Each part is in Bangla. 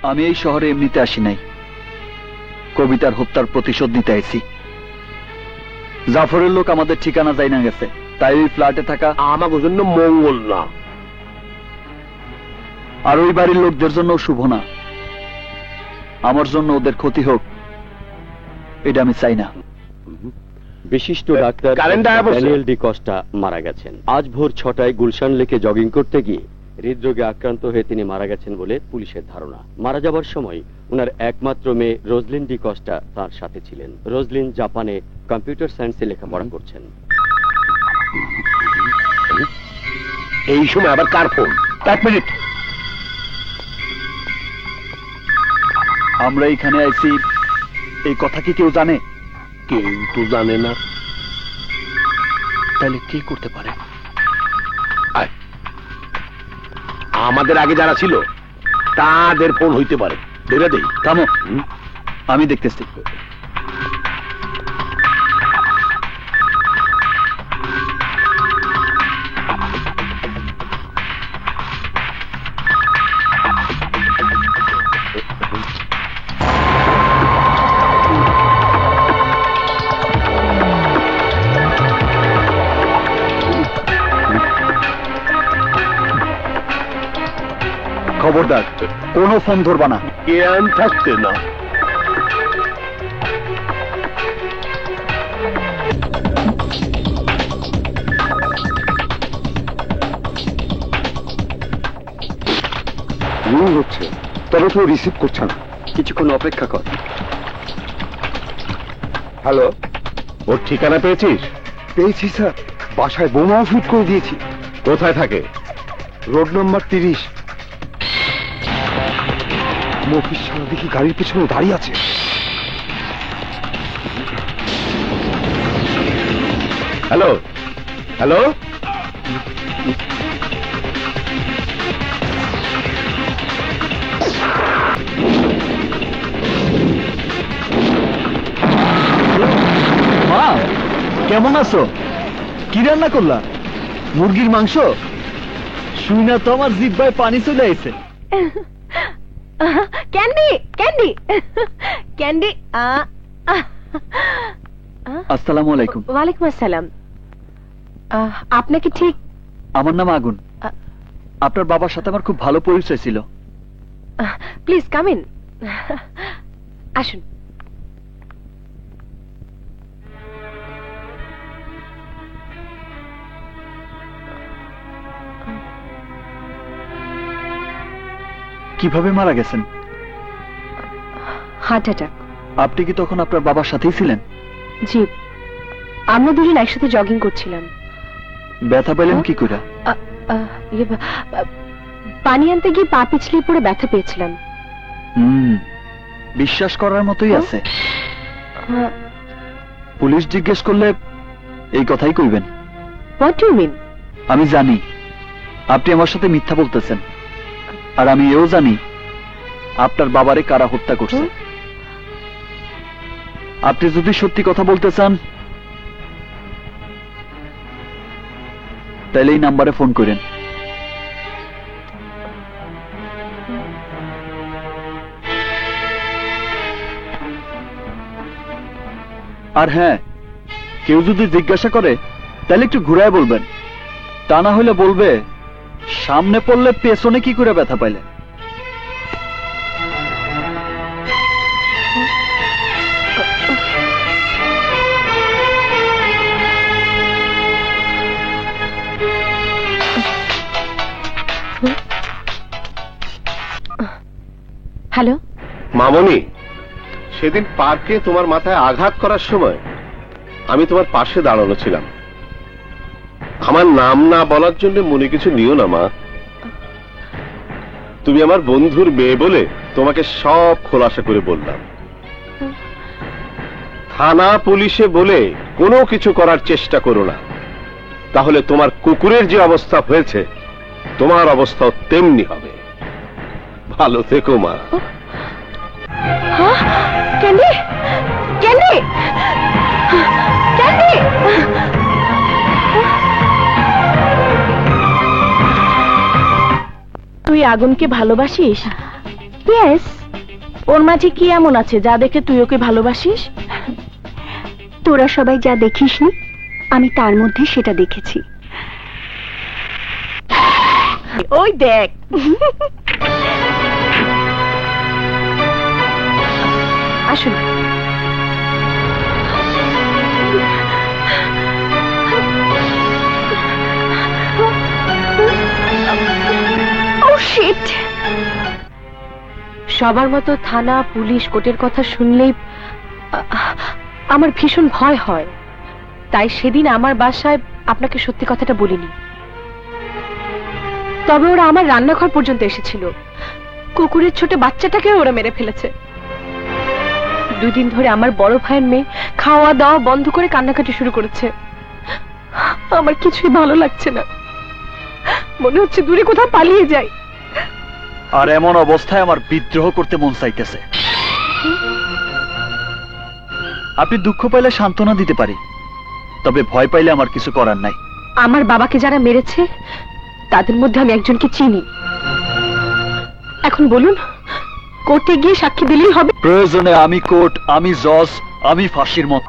আমি এই শহরে এমনিতে আসি নাই, কবিতার হত্যার প্রতিশোধ নিতে আইছি। জাফরের লোক আমাদের ঠিকানা যাই না গেছে, তাই ওই ফ্ল্যাটে থাকা আমার জন্য মঙ্গল না, আর ওই বাড়ির লোকদের জন্য শুভ না। আমার জন্য ওদের ক্ষতি হোক, এটা আমি চাই না। বিশিষ্ট ডাক্তার ড্যানিয়েল ড্যানিয়েল ডি কস্টা মারা গেছেন। আজ ভোর 6টায় গুলশান লেকে জগিং করতে গিয়ে হৃদরোগে আক্রান্ত হয়ে তিনি মারা গেছেন বলে পুলিশের ধারণা। মারা যাবার সময় ওনার একমাত্র মেয়ে রোজলিন ডি কস্টা তার সাথে ছিলেন। রোজলিন জাপানে কম্পিউটার সায়েন্সে লেখাপড়া করছেন। এই সময় আবার কার ফোন? 1 মিনিট। আমরা এখানে আইছি, এই কথা কি কেউ জানে? কেউ তো জানে না। তাহলে কে করতে পারে? আমাদের আগে যারা ছিল তাদের ফোন হইতে পারে। ধরে দেই। থামো, আমি দেখতেছি। খবরদার, কোনো ফোন ধরবা না। জ্ঞান থাকতে না। হচ্ছে, তবে কেউ রিসিভ করছে না। কিছুক্ষণ অপেক্ষা কর। হ্যালো, ওর ঠিকানা পেয়েছিস? পেয়েছি স্যার, বাসায় বোমাও ফিট করে দিয়েছি। কোথায় থাকে? Road number 30। মফিস সারা দেখি গাড়ির পেছনে দাঁড়িয়ে আছে। হ্যালো হ্যালো, মা কেমন আছো? কি রান্না করলা? মুরগির মাংস? শুই না তো আমার জিহ্বায় পানি চলে আইছে। Candy candy candy. আসসালামু আলাইকুম। ওয়ালাইকুম আসসালাম। আপনাকে ঠিক? আমার নাম আগুন। আপনার বাবার সাথে আমার খুব ভালো পরিচয় ছিল। প্লিজ কাম ইন, আসুন। কিভাবে মারা গেছেন? Heart attack. আপনি কি তখন আপনার বাবার সাথেই ছিলেন? জি, আমরা দুজন একসাথে জগিং করছিলাম। ব্যথা পেলেন কি করে? পানি আনতে গিয়ে পা পিছলে পড়ে ব্যথা পেয়েছিলাম। বিশ্বাস করার মতোই আছে। পুলিশ জিজ্ঞেস করলে এই কথাই কইবেন। What do you mean? আমি জানি আপনি আমার সাথে মিথ্যা বলতেছেন, আর আমি এও জানি আপনার বাবারে কারা হত্যা করছে। আপনি যদি সত্যি কথা বলতে চান তাহলে এই নাম্বারে ফোন করেন। আর হ্যাঁ, কেউ যদি জিজ্ঞাসা করে তাহলে একটু ঘুরায় বলবেন, তা না হলে বলবে সামনে পড়লে পেছনে কি করে ব্যথা পাইলেন। হ্যালো মামনি, সেদিন পার্কে তোমার মাথায় আঘাত করার সময় আমি তোমার পাশে দাঁড়ানো ছিলাম। আমার নাম না বলার জন্য মনে কিছু নিও না মা। তুমি আমার বন্ধুর মেয়ে বলে তোমাকে সব খোলাসা করে বললাম। থানা পুলিশে বলে কোনো কিছু করার চেষ্টা করো না, তাহলে তোমার কুকুরের যে অবস্থা হয়েছে তোমার অবস্থাও তেমনি হবে। ভালো থেকো মা। Candy candy candy. তুই আগুনকে ভালোবাসিস? ইয়েস। ওর মাঝে কি এমন আছে যা দেখে তুই ওকে ভালোবাসিস? তোরা সবাই যা দেখিসনি, আমি তার মধ্যে সেটা দেখেছি। ওই দেখ। আসুন। সবার মতো থানা, পুলিশ, কোর্টের কথা শুনলেই আমার ভীষণ ভয় হয়। তাই সেদিন আমার বাসায় আপনাকে সত্যি কথাটা বলিনি। তবে ওরা আমার রান্নাঘর পর্যন্ত এসেছিল। কুকুরের ছোট বাচ্চাটাকেও ওরা মেরে ফেলেছে। 2 দিন ধরে আমার বড় ভাইয়ের মেয়ে খাওয়া দাওয়া বন্ধ করে কান্নাকাটি শুরু করেছে। আমার কিছুই ভালো লাগছে না, মনে হচ্ছে দূরে কোথাও পালিয়ে যাই। আর এমন অবস্থায় আমার বিদ্রোহ করতে মন চাইতেছে। আপনি দুঃখ পাইলে সান্ত্বনা দিতে পারি, তবে ভয় পাইলে আমার কিছু করার নাই। আমার বাবাকে যারা মেরেছে তাদের মধ্যে আমি একজনকে চিনি। এখন বলুন, কোর্টে গিয়ে সাক্ষী দিলেই হবে? প্রয়োজনে আমি কোর্ট, আমি জজ, আমি ফাঁসির মত।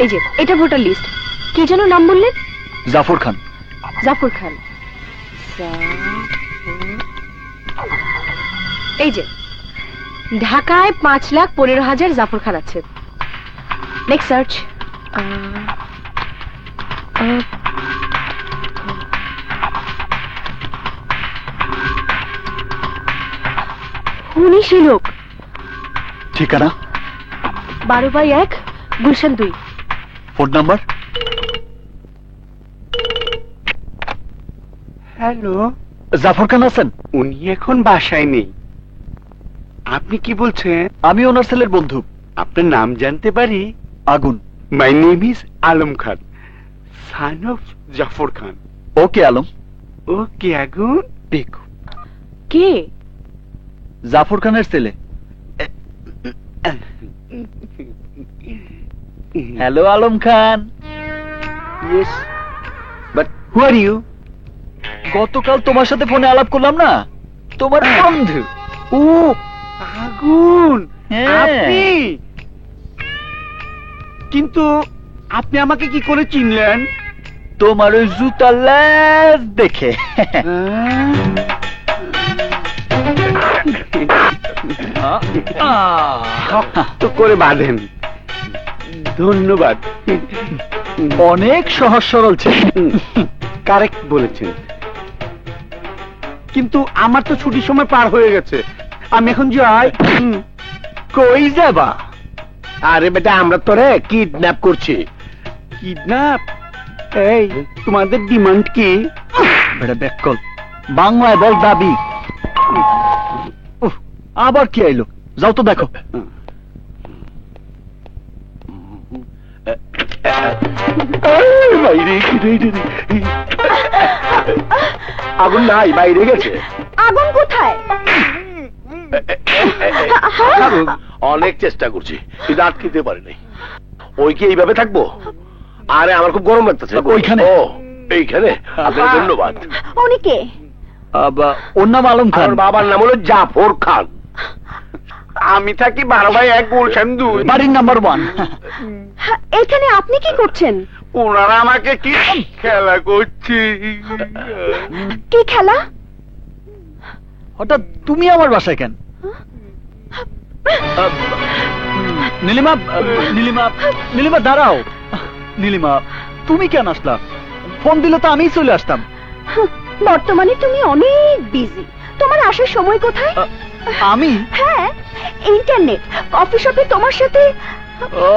এই যে এটা ভোটার লিস্ট। কি যেন নাম বললেন? জাফর খান। জাফর খান। এই যে ঢাকায় 5,15,000 জাফর খান আছে। Next search. উনি সেই লোক। ঠিকানা 12/1 Gulshan 2। Phone number? Hello, Jafar Khan আছেন? উনি এখন বাসায় নেই। আপনি কি বলছেন? আমি ওনার ছেলের বন্ধু। আপনার নাম জানতে পারি? Agun. My name is Alam Khan, son of Jafar Khan. Okay Alam. Okay Agun. দেখো, কে? জাফর খানের ছেলে। Hello Alam Khan. Yes, but who are you? গতকাল তোমার সাথে ফোনে আলাপ করলাম না, তোমার বন্ধু। ও আগুন, হ্যাঁ। আপনি? কিন্তু আপনি আমাকে কি করে চিনলেন? তোমার ওই জুতার লেজ দেখে। শক্ত করে বাঁধেন। ধন্যবাদ। অনেক সহজ সরল ছিল। কারেক্ট বলেছেন। কিন্তু আমার তো ছুটির সময় পার হয়ে গেছে, আমি এখন যাই। কই যাবা? আরে বেটা, আমরা তোরে কিডন্যাপ করছি। কিডন্যাপ? এই তোমাদের ডিমান্ড কি? বেটা ব্যাককল, বাংলায় বল দাবি। উফ, আবার কি আইলো? যাও তো দেখো। বাইরে আগুন নাই, বাইরে গেছে। আগুন কোথায়? অনেক চেষ্টা করছি কিন্তু আটকিতে পারি নাই। ওই কি এইভাবে থাকবো? আরে আমার খুব গরম লাগতেছে। ওইখানে? ও এইখানে, আপনাকে ধন্যবাদ। উনি কে? ওর নাম আলম খান। আমার বাবার নাম হলো জাফর খান। আমি থাকি 12/1 গুলশান 2। বাড়ির নাম্বার 1। এখানে আপনি কি করছেন? ওনারা আমাকে কি খেলা করছে? কি খেলা? হঠাৎ তুমি আমার বাসায় কেন? নীলিমা, নীলিমা, নীলিমা দাঁড়াও। নীলিমা, তুমি কেন আসলা? ফোন দিলে তো আমিই চলে আসতাম। বর্তমানে তুমি অনেক বিজি, তোমার আসার সময় কোথায়? আমি? হ্যাঁ, ইন্টারনেট, কফি শপে তোমার সাথে। ও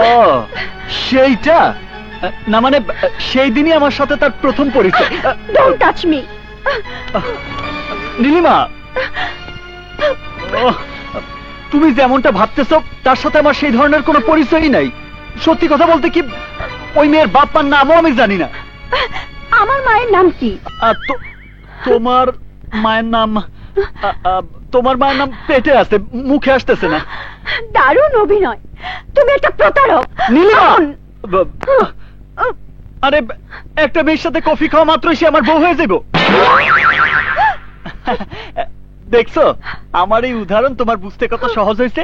সেইটা না, মানে সেই দিনই আমার সাথে তার প্রথম পরিচয়। Don't touch me. নীলিমা, তুমি যেমনটা ভাবতেছো তার সাথে আমার সেই ধরনের কোনো পরিচয়ই নাই। সত্যি কথা বলতে কি, ওই মেয়ের বাপ মার নামও আমি জানি না। আমার মায়ের নাম কি? তোমার মায়ের নাম, তোমার মায়ের নাম পেটে আছে, মুখে আসতেছে না। দারুণ অভিনয়, তুমি একটা প্রতারক। নীলিমা, আরে একটা মেয়ের সাথে কফি খাওয়া মাত্রই সে আমার বউ হয়ে যাবো? দেখছো আমার এই উদাহরণ তোমার বুঝতে কত সহজ হয়েছে।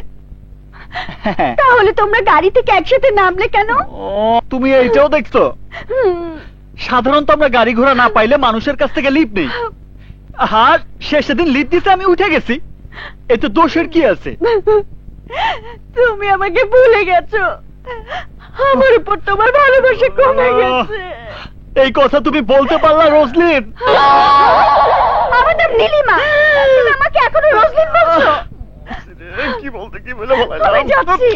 তাহলে তোমরা গাড়ি থেকে একসাথে নামলে কেন? ও, তুমি এইটাও দেখছো? সাধারণত আমরা গাড়ি ঘোড়া না পাইলে মানুষের কাছ থেকে লিফট নেই। আর সে সেদিন লিফট দিতে আমি উঠে গেছি, এতে দোষের কি আছে? তুমি আমাকে ভুলে গেছো, আমার উপর তোমার ভালোবাসা কমে গেছে। এই কথা তুমি বলতে পারলা রোজলিন? আমার নাম নীলিমা, তুমি আমাকে এখনো রোজলিন বলছো? কি বলতে কি বলে বলা আমি যাচ্ছি।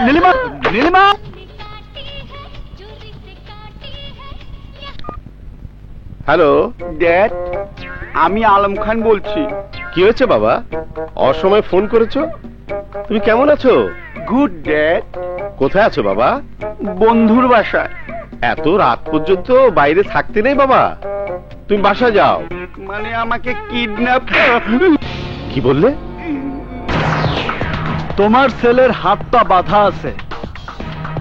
নীলিমা, নীলিমা। হ্যালো, ড্যাড, আমি আলম খান বলছি। কি হয়েছে বাবা? অসময়ে ফোন করেছো? তুমি কেমন আছো? Good dad. কোথায় আছো বাবা? বন্ধুর বাসায়। এত রাত পর্যন্ত বাইরে থাকতে নেই বাবা, তুমি বাসা যাও। মানে আমাকে কিডন্যাপ। কি বললে? তোমার ছেলের হাত পা বাঁধা আছে।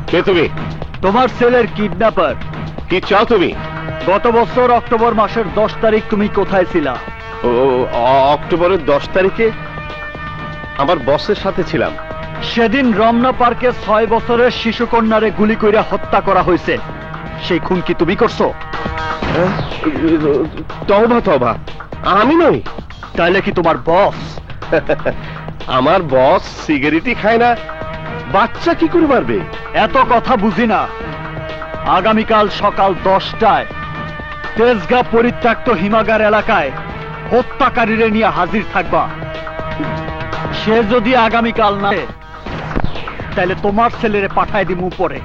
কে তুমি? তোমার ছেলের কিডন্যাপার। কি চাও তুমি? গত বছর অক্টোবর মাসের 10 তারিখ তুমি কোথায় ছিলা? অক্টোবরের 10 তারিখে আমার বসের সাথে ছিলাম। সেদিন রমনা পার্কে 6 বছরের শিশু কন্যারে গুলি কইরা হত্যা করা হয়েছে, সেই খুন কি তুমি করছো? তওবা তওবা, আমি নই। তাইলে কি তোমার বস? আমার বস সিগারেটই খায় না, বাচ্চা কি করে মারবে? এত কথা বুঝি না। আগামীকাল সকাল 10টায় তেজগাঁ পরিত্যক্ত হিমাগার এলাকায় হত্যাকারীরে নিয়ে হাজির থাকবা। সে যদি আগামীকাল না আসে, তাহলে তোমার ছেলেরে পাঠায় দিমু পরে।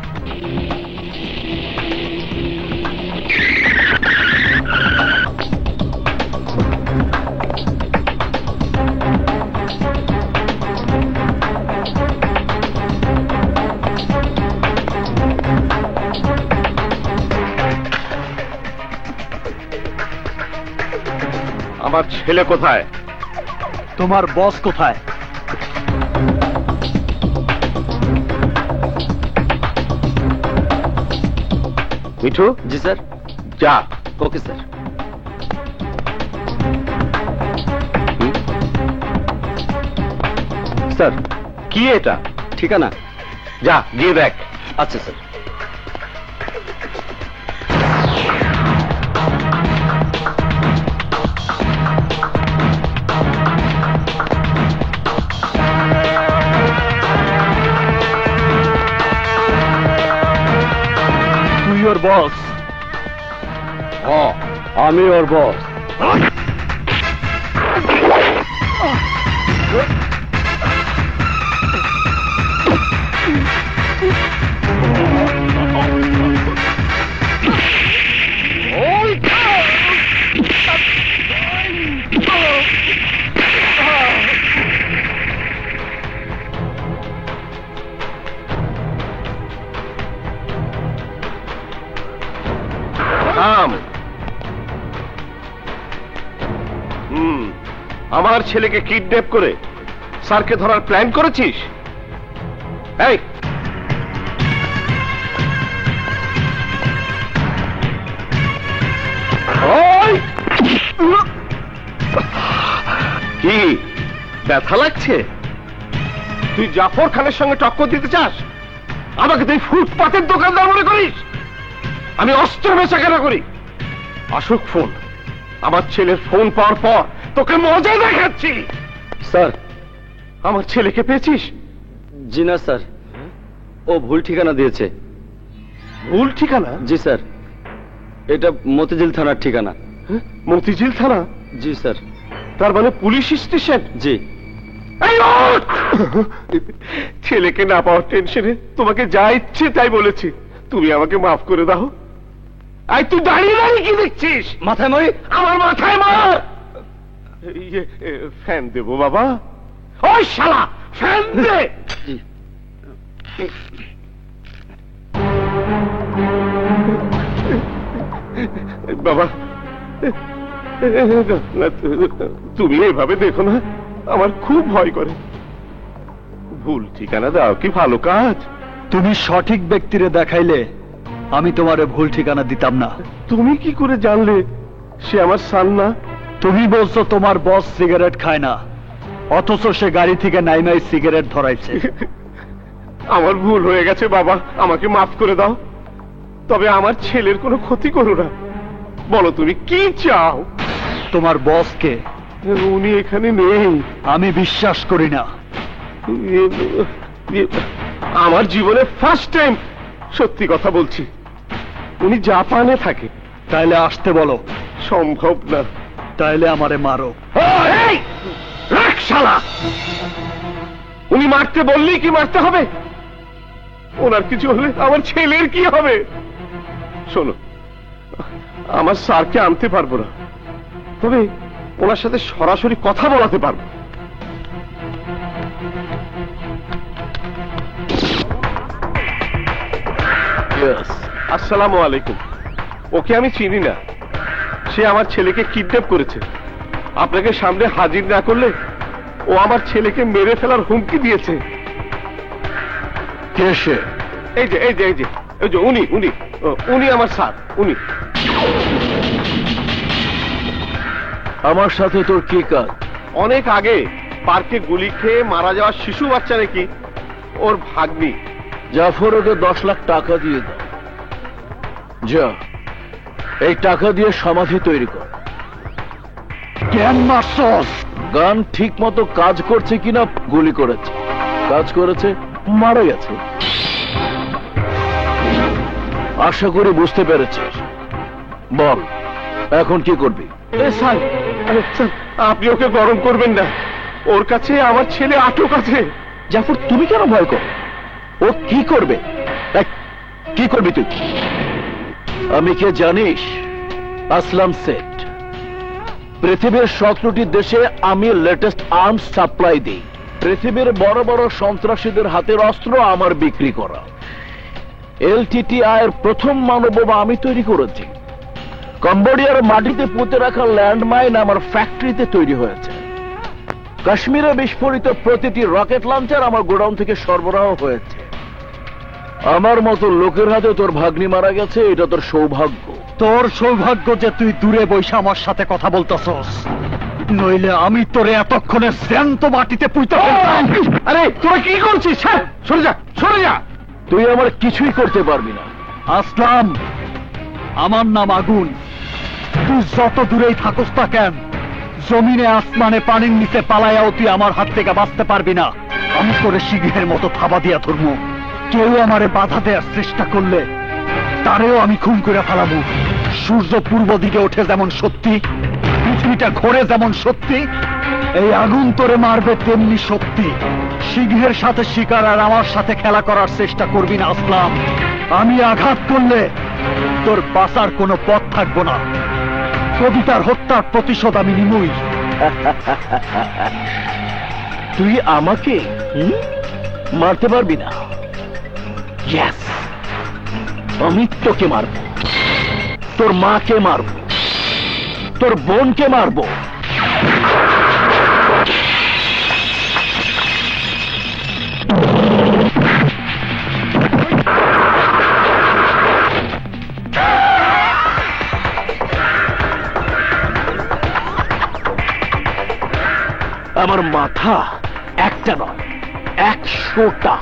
আমার ছেলে কোথায়? তোমার বস কোথায়? মিঠু। জি স্যার। যা। Okay sir. স্যার, কি এটা? ঠিকানা? যা গিয়ে দেখ। আচ্ছা স্যার। তুই ওর বস? আমি ওর বস। আমার ছেলেকে কিডন্যাপ করে স্যারকে ধরার প্ল্যান করেছিস? এই, কি ব্যথা লাগছে? তুই জাফর খানের সঙ্গে টক্কর দিতে চাস? আমাকে তুই ফুটপাতের দোকানদার মনে করিস? আমি অস্ত্র বেচা কেনা করি। আসুক ফোন। আমার ছেলের ফোন পাওয়ার পর তোকে মজা দেখাচ্ছি। স্যার, আমার ছেলেকে পেয়েছিস? জি না স্যার, ও ভুল ঠিকানা দিয়েছে। ভুল ঠিকানা? জি স্যার, এটা মতিঝিল থানার ঠিকানা। মতিঝিল থানা? জি স্যার। তার মানে পুলিশ স্টেশন? জি। এই ওঠ! ছেলেকে না পাওয়ার টেনশনে তোমাকে যা ইচ্ছে তাই বলেছি। তুমি আমাকে মাফ করে দাও। আই, তুই দাঁড়িয়ে দাঁড়িয়ে কি দেখছিস? মাথায় মারি? আমার মাথায় মার। ফ্যান দেবো বাবা? ওই শালা, ফ্যান দে। জি। বাবা, তুমি এভাবে দেখো না, আমার খুব ভয় করে। ভুল ঠিকানা দাও কি ভালো কাজ? তুমি সঠিক ব্যক্তিরে দেখাইলে আমি তোমারে ভুল ঠিকানা দিতাম না। তুমি কি করে জানলে সে আমার সান না? তুমি বলছো তোমার বস সিগারেট খায় না, অথচ সে গাড়ি থেকে নাইমাই সিগারেট ধরাইছে। আমার ভুল হয়ে গেছে বাবা, আমাকে মাফ করে দাও। তবে আমার ছেলের কোনো ক্ষতি করো না। বলো তুমি কি চাও? তোমার বসকে উনি এখানে নেই। আমি বিশ্বাস করি না। আমার জীবনে ফার্স্ট টাইম সত্যি কথা বলছি। উনি জাপানে থাকে। তাইলে আসতে বলো। সম্ভব না। তাইলে আমারে মারো। এই! রাখ শালা! উনি মারতে বললেই কি মারতে হবে? ওনার কিছু হলে আমার ছেলের কি হবে? শোনো, আমার স্যারকে আনতে পারবো না, তবে ওনার সাথে সরাসরি কথা বলাতে পারবো। আসসালামু আলাইকুম। ওকে আমি চিনি না। সে আমার ছেলেকে কিডন্যাপ করেছে। আপনাকে সামনে হাজির না করলে ও আমার ছেলেকে মেরে ফেলার হুমকি দিয়েছে। কে সে? এই যে এই যে এই যে এই যে উনি আমার স্যার। উনি। আমার সাথে তোর কি কাজ? অনেক আগে পার্কে গুলি খেয়ে মারা যাওয়া শিশু বাচ্চা নাকি ওর ভাগ্নি। জাফর, ওকে 10 লাখ টাকা দিয়ে দাও। যা, এই টাকা দিয়ে সমাধি তৈরি কর। কেন মারছস? গান ঠিক মতো কাজ করছে কিনা গুলি করেছে। কাজ করেছে, মারা গেছে। আশা করি বুঝতে পেরেছিস। বল, এখন কি করবি? স্যার, স্যার, আপনি ওকে গরম করবেন না। ওর কাছে আমার ছেলে আটক আছে। জাফর, তুমি কেন ভয় করো? ও কি করবে? কি করবি তুই? আমি কে জানিস? আসলাম সেট। পৃথিবীর 17টি দেশে আমি লেটেস্ট আর্মস সাপ্লাই দিই। পৃথিবীর বড় বড় সন্ত্রাসীদের হাতের অস্ত্র আমার বিক্রি করা। LTTI এর প্রথম মানববোমা আমি তৈরি করেছি। কম্বোডিয়ার মাটিতে পুঁতে রাখা ল্যান্ডমাইন আমার ফ্যাক্টরিতে তৈরি হয়েছে। কাশ্মীরে বিস্ফোরিত প্রতিটি রকেট লঞ্চার আমার গোডাউন থেকে সরবরাহ হয়েছে। আমার মতো লোকের হাতে তোর ভাগ্নি মারা গেছে, এটা তোর সৌভাগ্য। তোর সৌভাগ্য যে তুই দূরে বসে আমার সাথে কথা বলতেছস, নইলে আমি তোরে এতক্ষণে জ্যান্ত মাটিতে পুঁতে ফেলতাম। আরে তোরা কি করছিস? সরে যা, সরে যা। তুই আমার কিছুই করতে পারবি না। আসলাম, আমার নাম আগুন। তুই যত দূরেই থাকস না কেন, জমিনে আসমানে পানির নিচে পালাইয়াও তুই আমার হাত থেকে বাঁচতে পারবি না। আমি তোরে সিংহের মতো থাবা দিয়া ধরবো। কেউ আমারে বাধা দেওয়ার চেষ্টা করলে তারেও আমি খুন করে ফেলাবো। সূর্য পূর্ব দিকে ওঠে যেমন সত্যি, পৃথিবীটা ঘোরে যেমন সত্যি, এই আগুন তোরে মারবে তেমনি সত্যি। সিংহের সাথে শিকার আর আমার সাথে খেলা করার চেষ্টা করবি না আসলাম। আমি আঘাত করলে তোর বাঁচার কোনো পথ থাকবো না। কবিতার হত্যার প্রতিশোধ আমি নিবই। তুই আমাকে মারতে পারবি না। ইয়েস, আমি তোকে মারবো, তোর মাকে মারবো, তোর বোনকে মারবো। আমার মাথা একটা নয়, 100টা।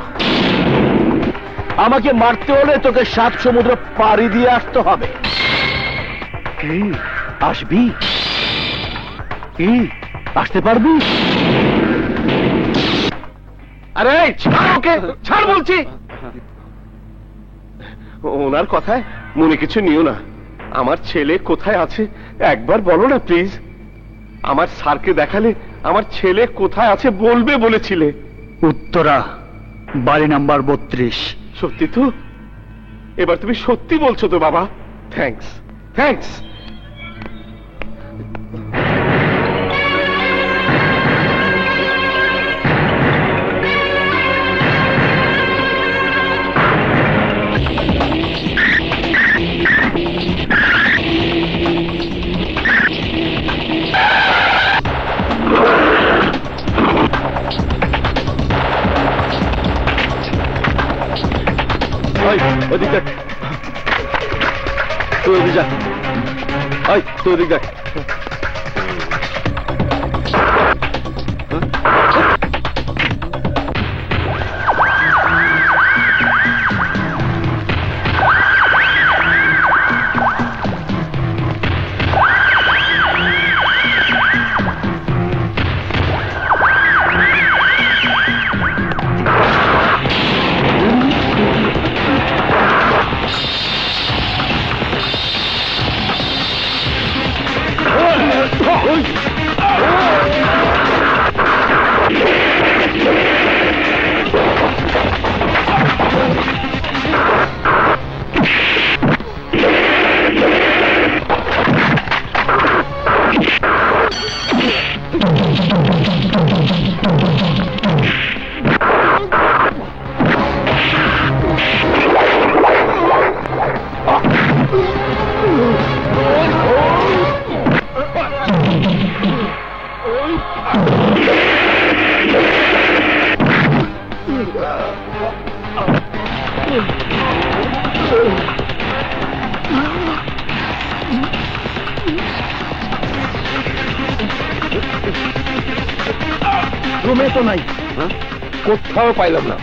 আমাকে মারতে হলে তোকে 7 সমুদ্র পাড়ি দিয়ে আসতে হবে। আসবি? আসতে পারবি? আরে ছাড় ওকে, ছাড় বলছি। ওনার কথায় মনে কিছু নিও না। আমার ছেলে কোথায় আছে একবার বলো না প্লিজ। আমার স্যারকে দেখালে আমার ছেলে কোথায় আছে বলবে বলেছিলে। উত্তরা, বাড়ি নাম্বার 32। সত্যি তো? এবার তুমি সত্যি বলছো তো বাবা? Thanks, thanks. ওদিক দেখ, তুই ওদিক যা। তুই ওদিক দেখ। রুমে তো নাই, কোথাও পাইলাম না।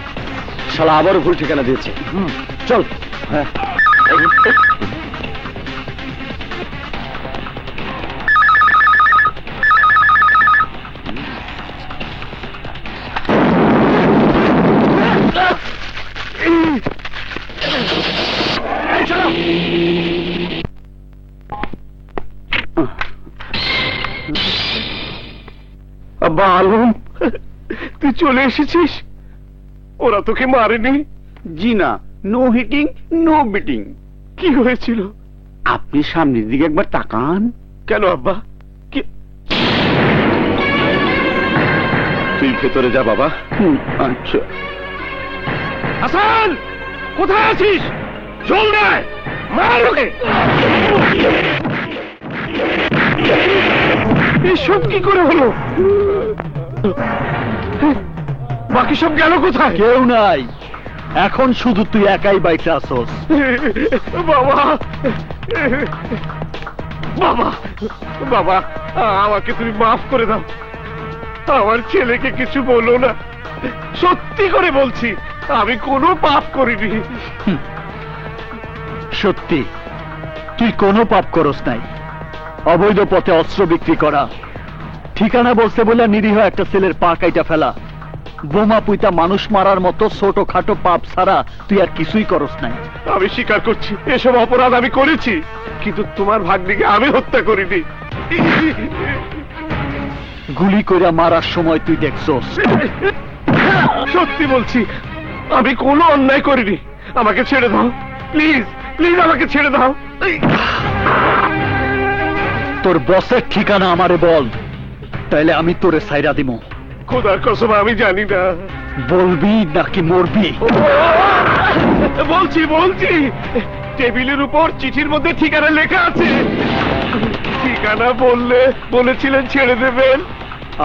শালা আবারও ভুল ঠিকানা দিয়েছে। চল। হ্যাঁ, আব্বা আলম, তুই চলে এসেছিস? ওরা তোকে মারেনি? জি না, নো হিটিং নো বিটিং। কি হয়েছিল? আপনি সামনের দিকে একবার তাকান। কেন আব্বা? কি? তুই ভেতরে যা বাবা। আচ্ছা। হাসান, কোথায় আছিস? চল না, মার ওকে। এসব কি করে হলো? বাকি সব গেল কোথায়? কেউ নাই, এখন শুধু তুই একাই বাইচে আসোস। বাবা, বাবা, বাবা, আমাকে তুমি মাফ করে দাও। আমার ছেলেকে কিছু বলো না, সত্যি করে বলছি আমি কোনো পাপ করিনি। সত্যি তুই কোনো পাপ করস নাই। অবৈধ পথে অস্ত্র বিক্রি করা, ঠিকানা বলতে বলে নিরীহ একটা ছেলের পা কাইটা ফেলা, বোমা পুইতা মানুষ মারার মতো ছোটখাটো পাপ ছাড়া তুই আর কিছুই করস নাই। আমি স্বীকার করছি এসব অপরাধ আমি করেছি, কিন্তু তোমার ভাগ্নিকে আমি হত্যা করিনি। গুলি কইরা মারার সময় তুই দেখছস। সত্যি বলছি আমি কোনো অন্যায় করিনি। আমাকে ছেড়ে দাও প্লিজ, প্লিজ আমাকে ছেড়ে দাও। তোর বসের ঠিকানা আমারে বল, তাইলে আমি তোরে সাইরা দিমু। খোদার কসম আমি জানি না। বলবি নাকি মরবি? বলছি বলছি, টেবিলের উপর চিঠির মধ্যে ঠিকানা লেখা আছে। ঠিকানা বললে বলেছিলেন ছেড়ে দেবেন।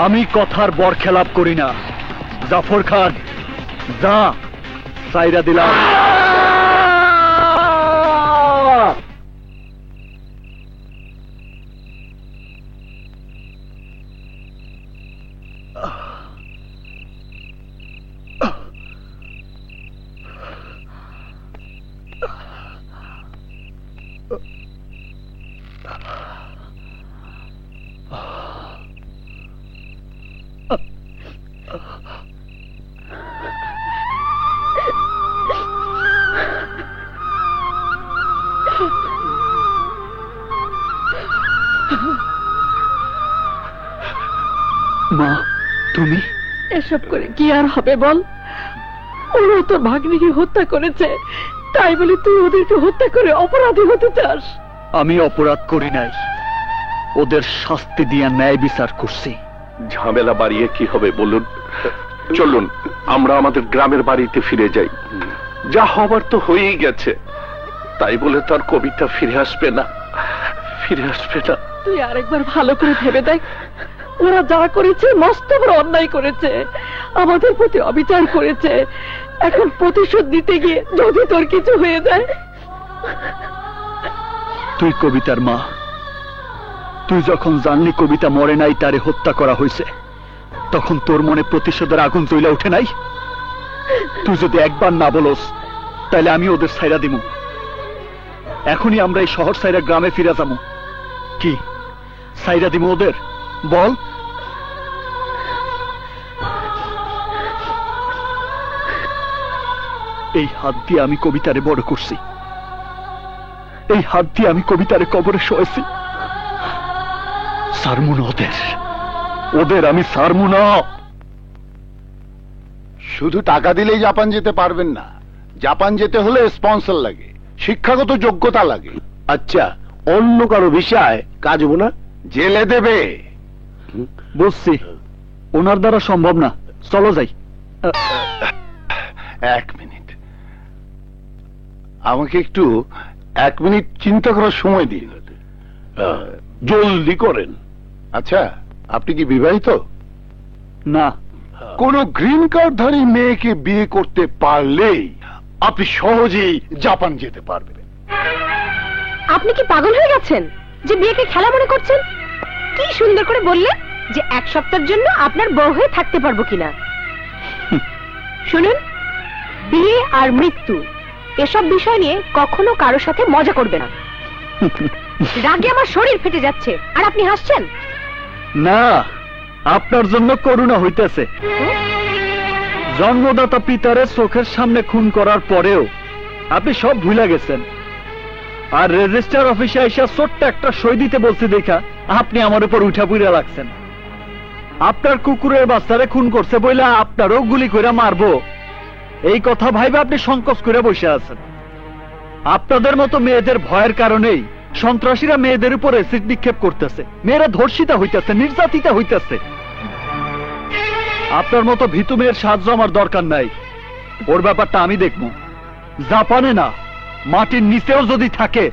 আমি কথার বরখেলাপ করি না। জাফর খান, যা, সাইরা দিলাম। মা, তুমি এসব করে কি আর হবে বল? ওরা তোর ভাগ্নিকে হত্যা করেছে, তাই বলে তুই ওদেরকে হত্যা করে অপরাধী হতে চাস? আমি অপরাধ করি নাই, ওদের শাস্তি দিয়া ন্যায় বিচার করছি। ঝামেলা বাড়িয়ে কি হবে বলুন? চলুন আমরা আমাদের গ্রামের বাড়িতে ফিরে যাই। যা হবার তো হয়েই গেছে, তাই বলে তার কবিতা ফিরে আসবে না, ফিরে আসবে না। তুই আরেকবার ভালো করে ভেবে দেখ। ওরা যা করেছে মস্ত বড় অন্যায় করেছে, আমাদের প্রতি অবিচার করেছে। এখন প্রতিশোধ দিতে গিয়ে যদি তোর কিছু হয়ে যায়। তুই কবিতার মা, তুই যখন জানলি কবিতা মরে নাই, তারে হত্যা করা হয়েছে, তখন তোর মনে প্রতিশোধের আগুন জ্বলে ওঠে নাই? তুই যদি একবার না বলস, তাহলে আমি ওদের ছাইরা দিমু। এখনই আমরা এই শহর ছাইরা গ্রামে ফিরে যাবো। কি ছাইরা দিমু ওদের? বল। এই হাত দিয়ে আমি কবিতারে বড় করছি, এই হাত দিয়ে আমি কবিতারে কবরে শোয়েছি। সারমুন ওদের আমি সারমুন। শুধু টাকা দিলেই জাপান যেতে পারবেন না। জাপান যেতে হলে স্পন্সর লাগে, শিক্ষাগত যোগ্যতা লাগে। আচ্ছা, অন্য কারো বিষয় কাজ হবো না? জেলে দেবে। বুঝছি, ওনার দ্বারা সম্ভব না। চলো যাই। 1 মিনিট, আমাকে একটু 1 মিনিট চিন্তা করার সময় দিন। জলদি করেন। আচ্ছা, আপনি কি বিবাহিত? না। কোন গ্রিন কার্ডধারী মেয়েকে বিয়ে করতে পারলেই আপনি সহজেই জাপান যেতে পারবেন। আপনি কি পাগল হয়ে গেছেন যে বিয়েকে খেলা মনে করছেন? কি সুন্দর করে বললেন যে 1 সপ্তাহের জন্য আপনার বউ হয়ে থাকতে পারবো কিনা। শুনুন, বিয়ে আর মৃত্যু এসব বিষয় নিয়ে কখনো কারোর সাথে মজা করবে না। রাগে আমার শরীর ফেটে যাচ্ছে আর আপনি হাসছেন। না, আপনার জন্য করুণা হইতেছে। জন্মদাতা পিতারে চোখের সামনে খুন করার পরেও আপনি সব ভুলে গেছেন, আর রেজিস্টার অফিসে এসে ছোট্ট একটা সই দিতে বলছি দেখা আপনি আমার উপর উঠা পুইরা লাগছেন। আপনার কুকুরের বাচ্চারে খুন করছে বইলা আপনারও গুলি কইরা মারবো, এই কথা ভাইবে আপনি সংকোচ করে বসে আছেন। আপনাদের মতো মেয়েদের ভয়ের কারণেই সন্ত্রাসীরা মেয়েদের উপর অ্যাসিড নিক্ষেপ করতেছে, মেয়েরা ধর্ষিতা হইতেছে, নির্যাতিতা হইতেছে। আপনার মতো ভীতু মেয়ের সাহায্য আমার দরকার নাই, ওর ব্যাপারটা আমি দেখবো। জাপানে না, মাটির নিচেও যদি থাকে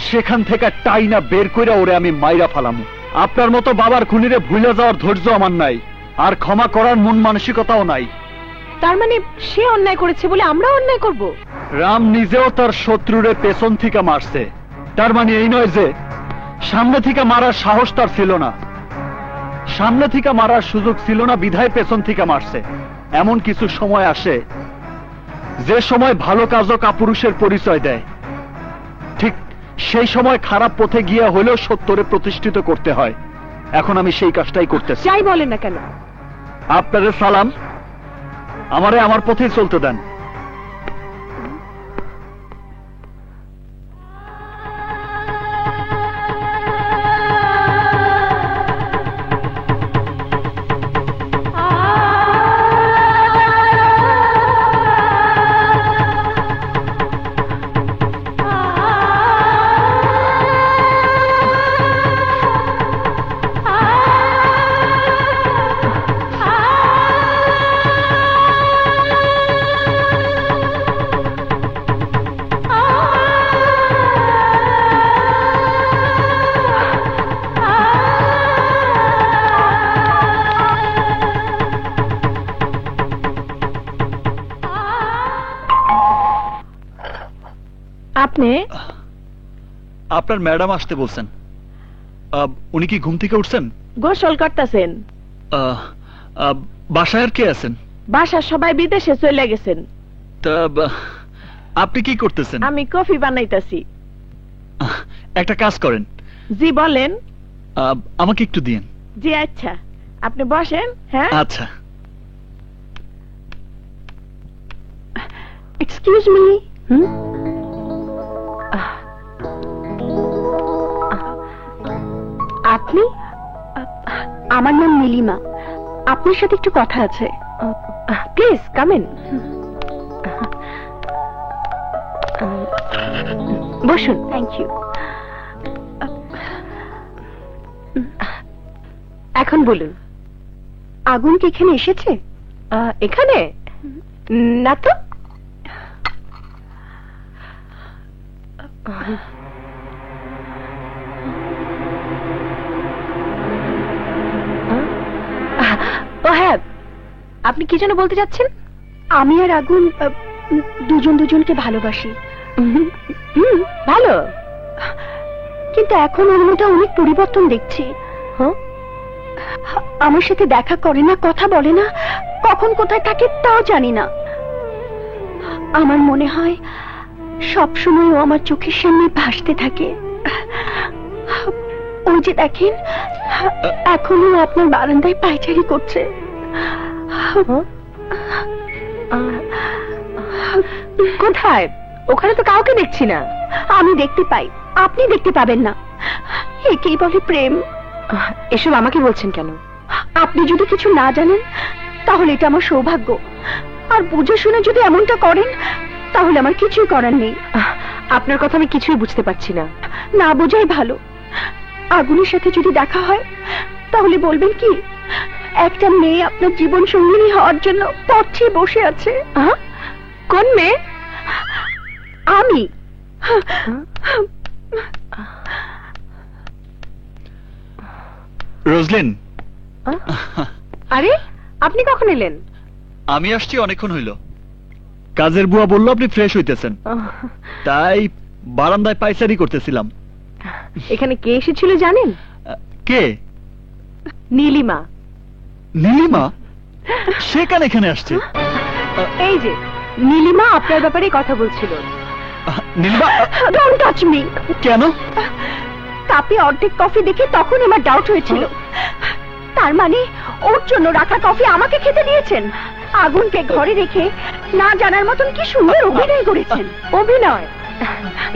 সেখান থেকে টাইনা বের কইরা ওরে আমি মাইরা ফালামু। আপনার মতো বাবার খুনিরে ভুলে যাওয়ার ধৈর্য আমার নাই, আর ক্ষমা করার মন মানসিকতাও নাই। তার মানে সে অন্যায় করেছে বলে আমরা অন্যায় করব? রাম নিজেও তার শত্রুরে পেছন থেকে মারছে, তার মানে এই নয় যে সামনে থেকে মারার সাহস তার ছিল না। সামনে থেকে মারার সুযোগ ছিল না বিধায় পেছন থেকে মারছে। এমন কিছু সময় আসে যে সময় ভালো কাজও কাপুরুষের পরিচয় দেয়, ঠিক সেই সময় খারাপ পথে গিয়া হলেও সত্যরে প্রতিষ্ঠিত করতে হয়। এখন আমি সেই কাজটাই করতেছি। যাই বলেন না কেন, আপনাদের সালাম, আমারে আমার পথেই চলতে দেন। আপনি আপনার ম্যাডাম আসতে বলছেন। উনি কি ঘুম থেকে উঠছেন? গোসল করতেছেন। বাসায় আর কে আছেন? বাসার সবাই বিদেশে চলে গেছেন। তা আপনি কি করতেছেন? আমি কফি বানাইতাছি। একটা কাজ করেন। জি বলেন। আমাকে একটু দিন। জি আচ্ছা, আপনি বসেন। হ্যাঁ আচ্ছা। Excuse me. আপনি? আমার নাম নীলিমা, আপনার সাথে একটু কথা আছে। Please come in. বসুন। Thank you. এখন বলুন, আগুন কি এখানে এসেছে? এখানে না তো। ও হ্যাঁ, আপনি কি যেন বলতে চাচ্ছেন? আমি আর আগুন দুজন দুজনকে ভালোবাসি। ভালো, কিন্তু এখন ওর মধ্যে অনেক পরিবর্তন দেখছি। আমার সাথে দেখা করে না, কথা বলে না, কখন কোথায় থাকে তাও জানি না। আমার মনে হয় সবসময় ও আমার চোখের সামনে ভাসতে থাকে। ওই যে দেখেন, এখনো আপনার বারান্দায় পায়চারি করছে। কোথায়? ওখানে তো কাউকে দেখছি না। আমি দেখতে পাই, আপনি দেখতে পাবেন না। একেই বলে প্রেম। এসব আমাকে বলছেন কেন? আপনি যদি কিছু না জানেন তাহলে এটা আমার সৌভাগ্য, আর বুঝে শুনে যদি এমনটা করেন তাহলে আমার কিছুই করার নেই। আপনার কথা আমি কিছুই বুঝতে পারছি না। না বোঝাই ভালো। আগুনের সাথে যদি দেখা হয় তাহলে বলবেন কি একটা মেয়ে আপনার জীবন সঙ্গিনী হওয়ার জন্য পথে বসে আছে। কোন মেয়ে? আমি। রোজলিন, আরে আপনি কখন এলেন? আমি আসছি অনেকক্ষণ হইল। কাজের বুয়া বললো আপনি ফ্রেশ হইতেছেন, তাই বারান্দায় পায়চারি করতেছিলাম। এখানে কে এসেছিল জানেন? কে? নীলিমা। নীলিমা? সে কেন এখানে আসছে? এই যে নীলিমা আপনার ব্যাপারে কথা বলছিল। নীলিমা? Don't touch me. কেন? কাপে অর্ধেক কফি দেখে তখন আমার ডাউট হয়েছিল। তার মানে ওর জন্য রাখা কফি আমাকে খেতে দিয়েছেন। আগুনকে ঘরে রেখে না জানার মতন কি সুন্দর অভিনয় করেছেন। অভিনয়?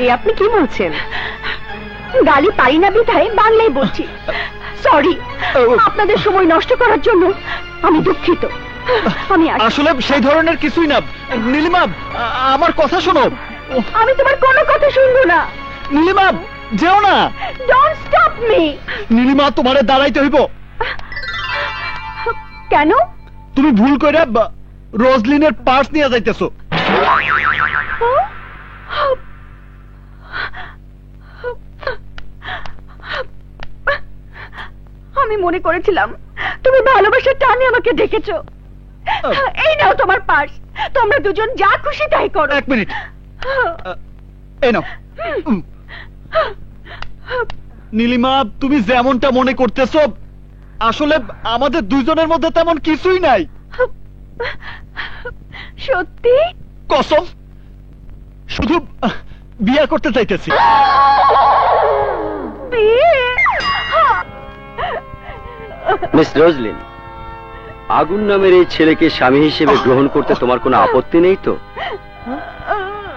এ আপনি কি বলছেন? গালি পারি না বিধায় বাংলায় বলছি। সরি, আপনাদের সময় নষ্ট করার জন্য আমি দুঃখিত। আমি আসলে সেই ধরনের কিছুই না। নীলিমা, আমার কথা শোনো। আমি তোমার কোনো কথা শুনবো না। নীলিমা, যেও না। Don't stop me. নীলিমা, তোমারে দাঁড়াইতে হইব। কেন? তুমি ভুল করে রোজলিনের পার্স নিয়ে যাইতেছো। আমি মনে করেছিলাম তুমি ভালোবাসার টানে আমাকে ডেকেছো। এই নাও তোমার পার্স, তোমরা দুজন যা খুশি তাই করো। এক মিনিট, এই নাও। নীলিমা, তুমি যেমনটা মনে করতেছো আসলে আমাদের দুইজনের মধ্যে তেমন কিছুই নাই। সত্যি? কসম, শুধু বিয়ে করতে চাইতেছি। মিস রোজলিন, আগুন নামের এই ছেলেকে স্বামী হিসেবে গ্রহণ করতে তোমার কোনো আপত্তি নেই তো?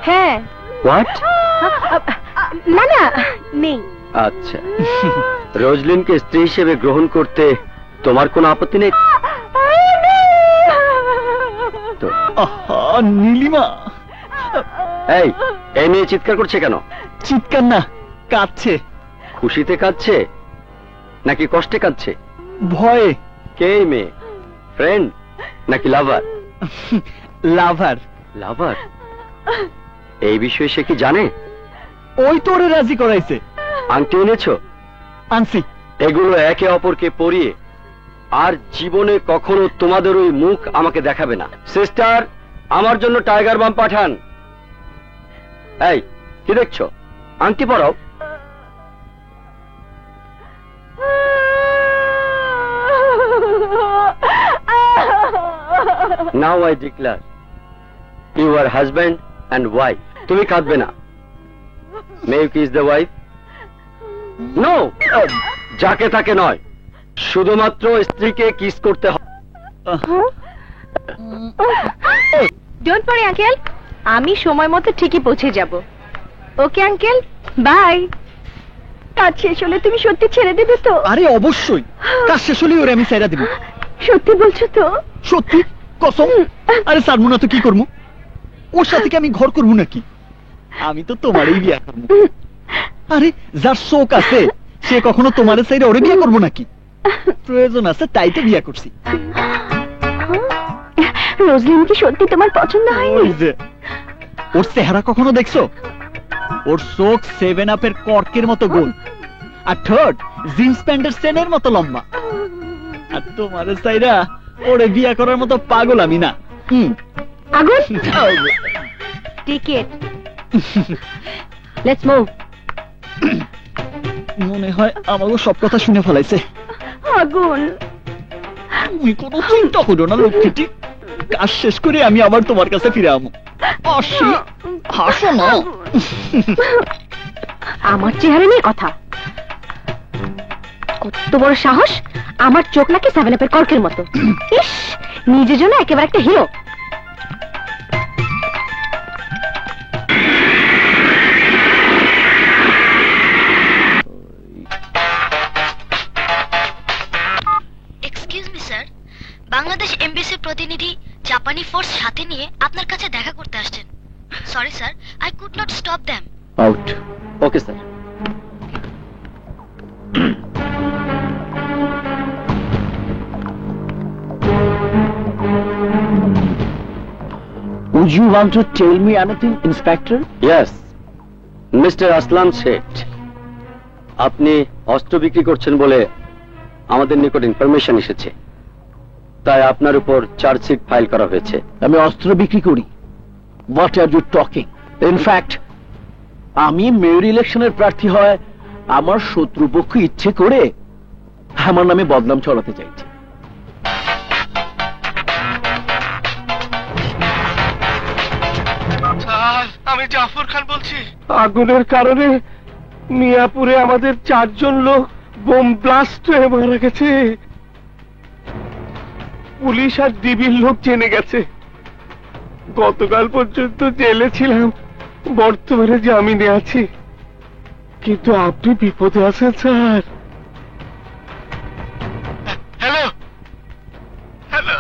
হ্যাঁ। হোয়াট? না না, নেই। আচ্ছা, রোজলিনকে স্ত্রী হিসেবে গ্রহণ করতে তোমার কোনো আপত্তি নেই তো? নীলিমা, এই মেয়ে চিৎকার করছে কেন? চিৎকার না, কাঁদছে। খুশিতে কাঁদছে নাকি কষ্টে কাঁদছে? ভয়ে। কে এই মেয়ে? ফ্রেন্ড নাকি লাভার? লাভার। লাভার? এই বিষয়ে সে কি জানে? ওই তোরে রাজি করাইছে। আংটি এনেছো? আনছি। এগুলো একে অপরকে পরিয়ে আর জীবনে কখনো তোমাদের ওই মুখ আমাকে দেখাবে না। সিস্টার, আমার জন্য টাইগার বাম পাঠান। এই, কি দেখছো? আংটি পরাও। Now I declare you are husband and wife. তুমি কাঁদবে না। May you kiss the wife? No, যাকে তাকে নয়, শুধুমাত্র স্ত্রীকে কিস করতে হবে। ডোন্ট ওয়ারি আঙ্কেল, আমি সময় মতো ঠিকই পৌঁছে যাব। Okay uncle, bye. কাজ শেষ হলে তুমি সত্যি ছেড়ে দেবে তো? আরে অবশ্যই, কাজ শেষ হলেই ওরে আমি ছেড়ে দিব। সত্যি বলছো তো? সত্যি, কসম। আরে ছাড়বো না তো কি করবো? ওর সাথে কি আমি ঘর করবো নাকি? আমি তো তোমারই বিয়ে করবো। আরে যার শোক আছে সে কখনো তোমার সাইডে ওরে বিয়ে করবো নাকি? প্রয়োজন আছে তাই তো বিয়ে করছি। রোজলিন কি সত্যি তোমার পছন্দ হয়নি? ওই যে, ওর চেহারা কখনো দেখছো? ওর চোখ 7 আপের কর্কের মতো গোল, আর ঠোঁট জিন্স প্যান্টের চেনের মতো লম্বা। আর তোমার সাইডা ওরে বিয়ে করার মতো পাগল আমি না। আগুন, টিকেট, লেটস মুভ। মনে হয় আমাকে সব কথা শুনে ফেলাইছে। আগুন, তুমি কোনো চিন্তা করো না লক্ষ্মীটি, কাজ শেষ করে আমি আবার তোমার কাছে ফিরে আমো। আসি, হাসো না। আমার চেহারা নিয়ে কথা? কত বড় সাহস! আমার চোখ নাকি 7 আপের কর্কের মতো। ইস, নিজের জন্য একেবারে একটা হিরো। বাংলাদেশ এমবিসির প্রতিনিধি জাপানি ফোর্স সাথে নিয়ে আপনার কাছে দেখা করতে আসছেন। Sorry sir, I could not stop them. Out. Okay sir. Would you want to tell me anything, Inspector? Yes, mister Aslam Sheth, আপনি অস্ত্র বিক্রি করছেন বলে আমাদের নিকট ইনফরমেশন এসেছে, তাই আপনার উপর চার্জশিট ফাইল করা হয়েছে। আমি অস্ত্র বিক্রি করি? What are you talking? In fact, আমি মেয়র ইলেকশনের প্রার্থী হয় আমার শত্রুপক্ষ ইচ্ছে করে আমার নামে বদনাম ছড়াতে চাইছে। আমি জাফর খান বলছি। আগুনের কারণে মিয়াপুরে আমাদের 4 জন লোক বোম ব্লাস্ট হয়ে মারা গেছে। পুলিশ আর ডিবির লোক জেনে গেছে। গতকাল পর্যন্ত জেলে ছিলাম, বর্তমানে জামিনে আছি, কিন্তু আপনি বিপদে আছেন স্যার। হ্যালো হ্যালো,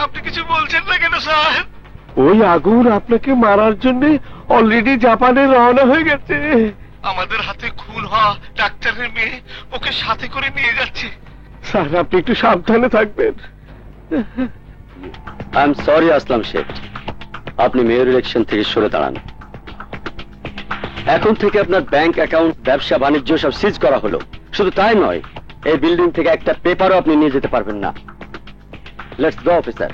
আপনি কিছু বলছেন না কেন স্যার? ওই আগুন আপনাকে মারার জন্য অলরেডি জাপানে রওনা হয়ে গেছে। আমাদের হাতে খুন হওয়া ডাক্তারের মেয়ে ওকে সাথে করে নিয়ে যাচ্ছে। স্যার আপনি একটু সাবধানে থাকবেন। আই এম সরি আসলাম শেঠ, আপনি মেয়র ইলেকশন থেকে সরে দাঁড়ান। এখন থেকে আপনার ব্যাংক অ্যাকাউন্ট, ব্যবসা বাণিজ্য সব সিজ করা হলো। শুধু তাই নয়, এই বিল্ডিং থেকে একটা পেপারও আপনি নিয়ে যেতে পারবেন না। Let's go officer.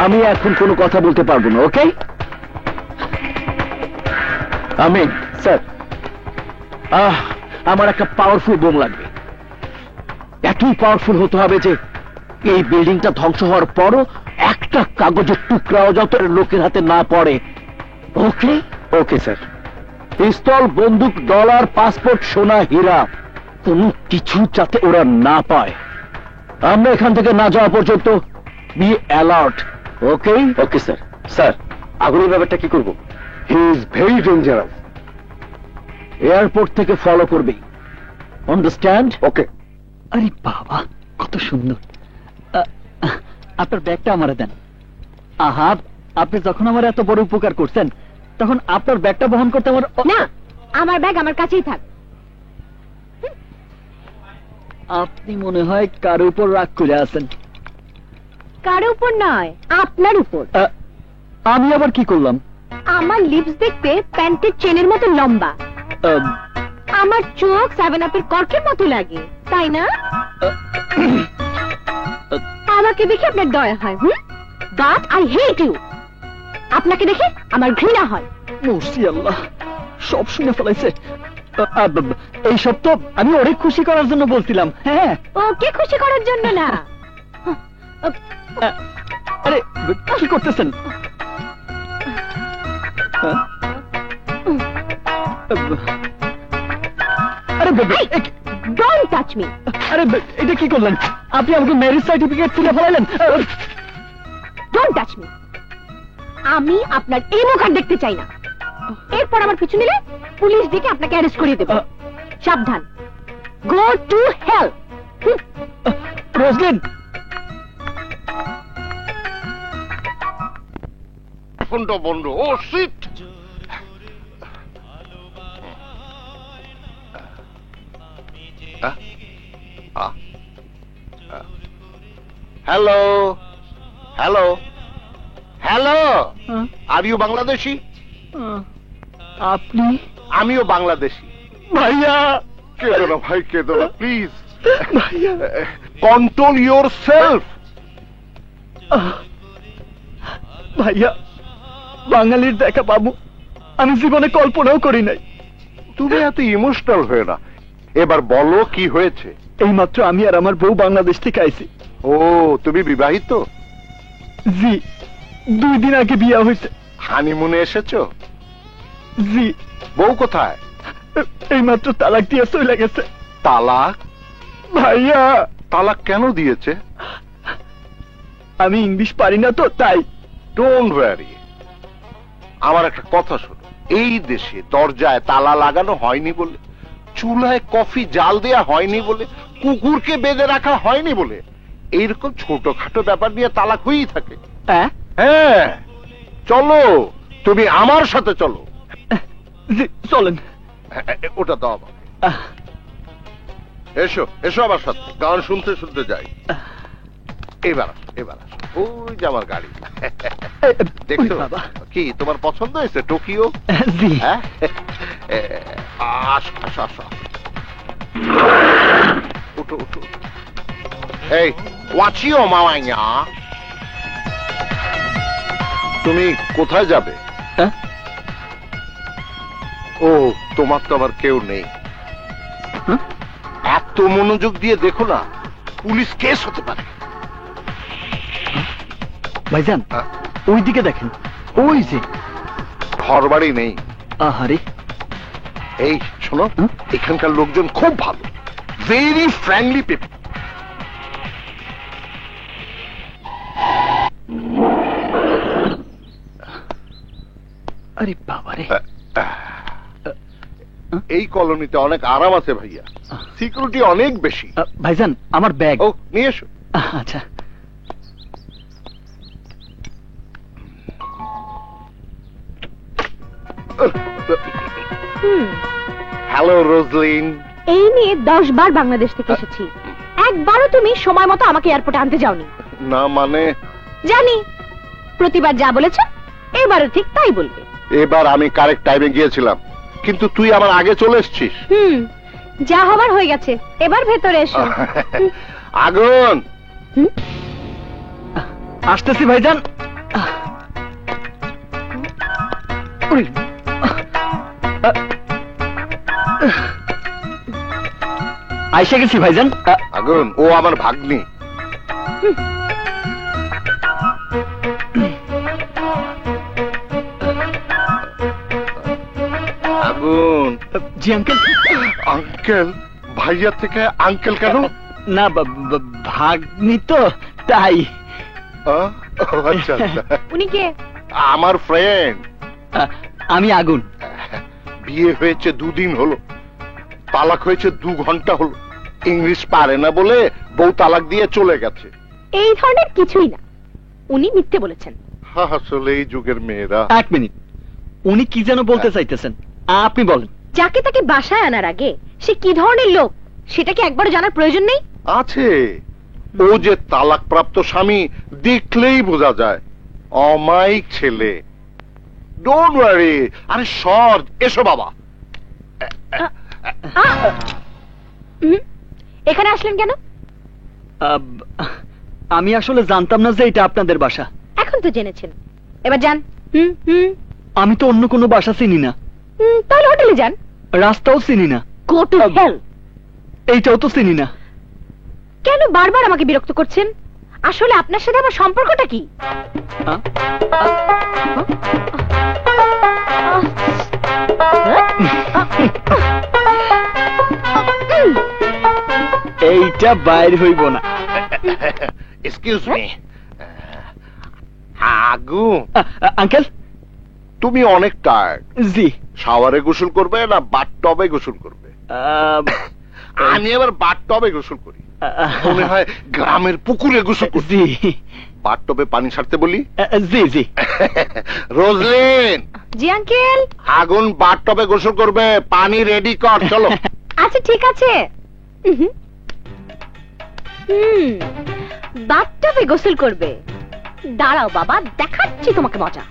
আমি এখন কোনো কথা বলতে পারবো না, ওকে? আমি স্যার, আমার একটা পাওয়ারফুল বোম লাগবে। এতই পাওয়ারফুল হতে হবে যে এই বিল্ডিংটা ধ্বংস হওয়ার পরও একটা কাগজের টুকরাও যত লোকের হাতে না পড়ে। ওকে? Okay sir. পিস্তল, বন্দুক, ডলার, পাসপোর্ট, সোনা, হীরা, কোনো কিছু যাতে ওরা না পায়। আমরা এখান থেকে না যাওয়া পর্যন্ত be alert, okay? Okay sir. Sir, আগুনের ব্যাপারটা কি করব? He is very dangerous. Airport থেকে ফলো করবে, আন্ডারস্ট্যান্ড? ওকে। আরে বাবা, কত সুন্দর। আপনার ব্যাগটা আমারে দেন। আহা, আপনি যখন আমার এত বড় উপকার করছেন, তখন আপনার ব্যাগটা বহন করতে আমার না, আমার ব্যাগ আমার কাছেই থাক। আপনি মনে হয় কার উপর রাগ করে আছেন। কার উপর নয়, আপনার উপর। আমি আবার কি করলাম? আমার লিপস দেখতে প্যান্টের চেনের মতো লম্বা, আমার চোখ 7 আপের কর্কের মতো লাগে, তাই না? আমাকে দেখে আপনার দয়া হয়, বাট আই হেট ইউ। আপনাকে দেখে আমার ঘৃণা হয়। মুর্শি আল্লাহ, সব শুনে ফেলাইছে। এইসব তো আমি অনেক খুশি করার জন্য বলছিলাম। হ্যাঁ, ওকে খুশি করার জন্য না। আরে কি করতেছেন? আরে ডোন্ট টাচ মি। আরে এটা কি করলেন আপনি? আমাকে ম্যারেজ সার্টিফিকেট তুলে ফেলাইলেন। Don't touch me. আমি আপনার এই মুখ আর দেখতে চাই না। এরপর আমার পিছু নিলে পুলিশ ডেকে আপনাকে অ্যারেস্ট করিয়ে দেবে। সাবধান, গো টু হেল। রোজলিন, ফোনটা বন্ধ। Oh shit. Hello hello hello, are you Bangladeshi? আপনি? আমিও বাংলাদেশি। ভাইয়া, কেঁদো না ভাই, কেঁদো না প্লিজ। Control your self. ভাইয়া, বাঙালির দেখা পাবো আমি জীবনে কল্পনাও করি নাই। তুমি এত ইমোশনাল হয়ে না, এবার বলো কি হয়েছে। এইমাত্র আমি আর আমার বউ বাংলাদেশ থেকে আইছি। ও, তুমি বিবাহিত? জি, 2 দিন আগে বিয়া হয়েছে। হানিমুনে এসেছো? জি। বউ কোথায়? এইমাত্র তালাক দিয়ে চলে গেছে। তালাক? ভাইয়া, তালাক কেন দিয়েছে? আমি ইংলিশ পারি না তো, তাই। ডোন্ট ওয়ারি, আমার একটা কথা শোনো। এই দেশে দরজায় তালা লাগানো হয়নি বলে, চুলায় কফি জাল দেয়া হয়নি বলে, কুকুরকে বেঁধে রাখা হয়নি বলে, এইরকম ছোটখাটো ব্যাপার নিয়ে তালাক হয়েই থাকে। হ্যাঁ, চলো, তুমি আমার সাথে চলো। চলেন। ওটা দাও আমাকে। এসো এসো আমার সাথে, গান শুনতে শুনতে যাই। এবার আসো, ওই যে আমার গাড়ি। দেখছো কি তোমার পছন্দ হয়েছে? টোকিও? হ্যাঁ, আসো আসো আসো, উঠো উঠো। এই ওয়াচিও মামাইয়া, তুমি কোথায় যাবে? ও, তোমার তো আবার কেউ নেই। এত মনোযোগ দিয়ে দেখো না, পুলিশ কেস হতে পারে। ভাইজান, ওই দিকে দেখেন, ওই যে ঘর বাড়ি নেই। আহারে, এই শোনো, এখানকার লোকজন খুব ভালো, ভেরি ফ্রেন্ডলি পিপল। আরে বাবারে, এই কলোনিতে অনেক আরাম আছে ভাইয়া, সিকিউরিটি অনেক বেশি। ভাইজান, আমার ব্যাগ। ও, নিয়ে এসো। আচ্ছা। হ্যালো রোজলিন। এই নিয়ে 10 বার বাংলাদেশ থেকে এসেছি, একবারও তুমি সময় মতো আমাকে এয়ারপোর্টে আনতে যাওনি। না মানে? জানি, প্রতিবার যা বলেছো এবারও ঠিক তাই বলবে। এবার আমি কারেক্ট টাইমে গিয়েছিলাম, কিন্তু তুই আমার আগে চলে এসেছিস। যা হবার হয়ে গেছে, এবার ভেতরে এসো। আগুন। আসতেছি ভাইজান। আইসা গেছি ভাইজান। আগুন, ও আমার ভাগ্নি। আগুন। জি আঙ্কেল। আঙ্কেল? ভাইয়া থেকে আঙ্কেল কেন? না, ভাগ্নি তো, তাই। আচ্ছা আচ্ছা। উনি কে? আমার ফ্রেন্ড। আমি আগুন। বিয়ে হয়েছে 2 দিন হলো, তালাক হয়েছে 2 ঘন্টা হলো। ইংলিশ পারে না বলে বউ তালাক দিয়ে চলে গেছে। এই ধরনের কিছুই না, উনি মিথ্যে বলেছেন। আসলে এই যুগের মেয়েরা। 1 মিনিট, উনি কি যেন বলতে চাইতেছেন, আপনি বলেন। যাকে তাকে বাসায় আনার আগে সে কি ধরনের লোক সেটা কি একবার জানার প্রয়োজন নেই? আছে, ও যে তালাক প্রাপ্ত স্বামী দেখলেই বোঝা যায়। অমায়িক ছেলে। Don't worry. আরে সর, এসো বাবা। এখানে আসলেন কেন? আমি আসলে জানতাম না যে এটা আপনাদের বাসা। এখন তো জেনেছেন, এবার যান। আমি তো অন্য কোনো বাসা চিনি না। তাহলে হোটেলে যান। রাস্তাও চিনি না। Go to hell. এইটাও তো চিনি না। কেন বারবার আমাকে বিরক্ত করছেন? আসলে আপনার সাথে আমার সম্পর্কটা কি? এইটা বাইর হইব না। Excuse me. আগুন। আঙ্কেল, তুমি অনেক টায়ার্ড। জি। শাওয়ারে গোসল করবে না বাথটবে গোসল করবে? আমি এবার বাথটবে গোসল করি। মনে হয় গ্রামের পুকুরে গোসল করি। জি। বাথটবে পানি ছাড়তে বলি? জি জি। রোজলিন। জি আঙ্কেল। আগুন বাথটবে গোসল করবে, পানি রেডি কর, চলো। আচ্ছা ঠিক আছে। বাথটবে গোসল করবে? দাঁড়াও বাবা, দেখাচ্ছি তোমাকে মজা।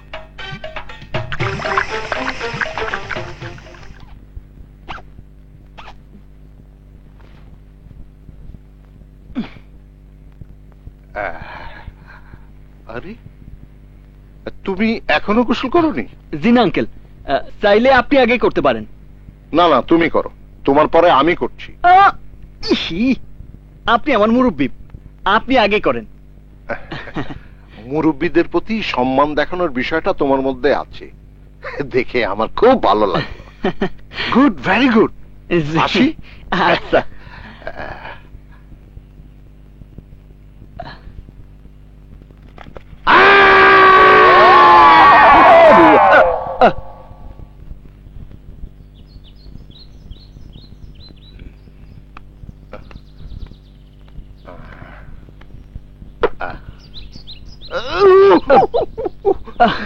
আরে, তুমি এখনো গোসল করোনি? জি না আঙ্কেল, চাইলে আপনি আগে করতে পারেন। না না, তুমি করো, তোমার পরে আমি করছি। আপনি আমার মুরব্বি, আপনি আগে করেন। মুরব্বীদের প্রতি সম্মান দেখানোর বিষয়টা তোমার মধ্যে আছে, দেখে আমার খুব ভালো লাগলো। Good, very good. আসি। আচ্ছা।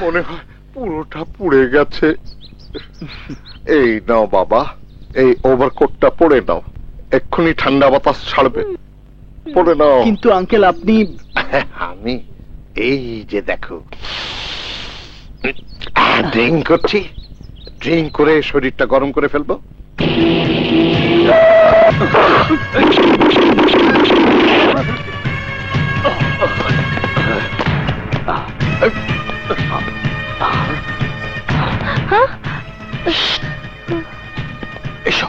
মনে হয় পুরোটা পুড়ে গেছে। এই নাও বাবা, এই ওভারকোটটা পরে নাও, এক্ষুনি ঠান্ডা বাতাস ছাড়বে। পরে নাও। কিন্তু আঙ্কেল আপনি আমি এই যে দেখো ড্রিঙ্ক করছি, ড্রিঙ্ক করে শরীরটা গরম করে ফেলবো। এসো।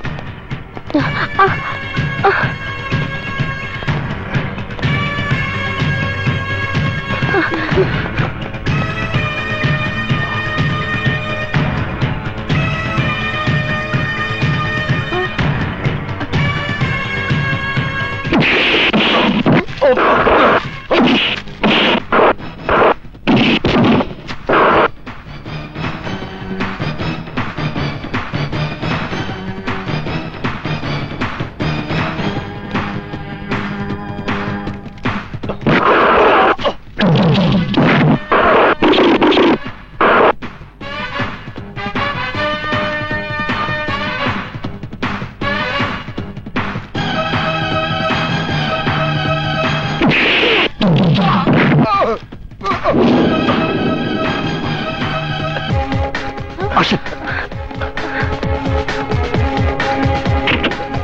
আসেন,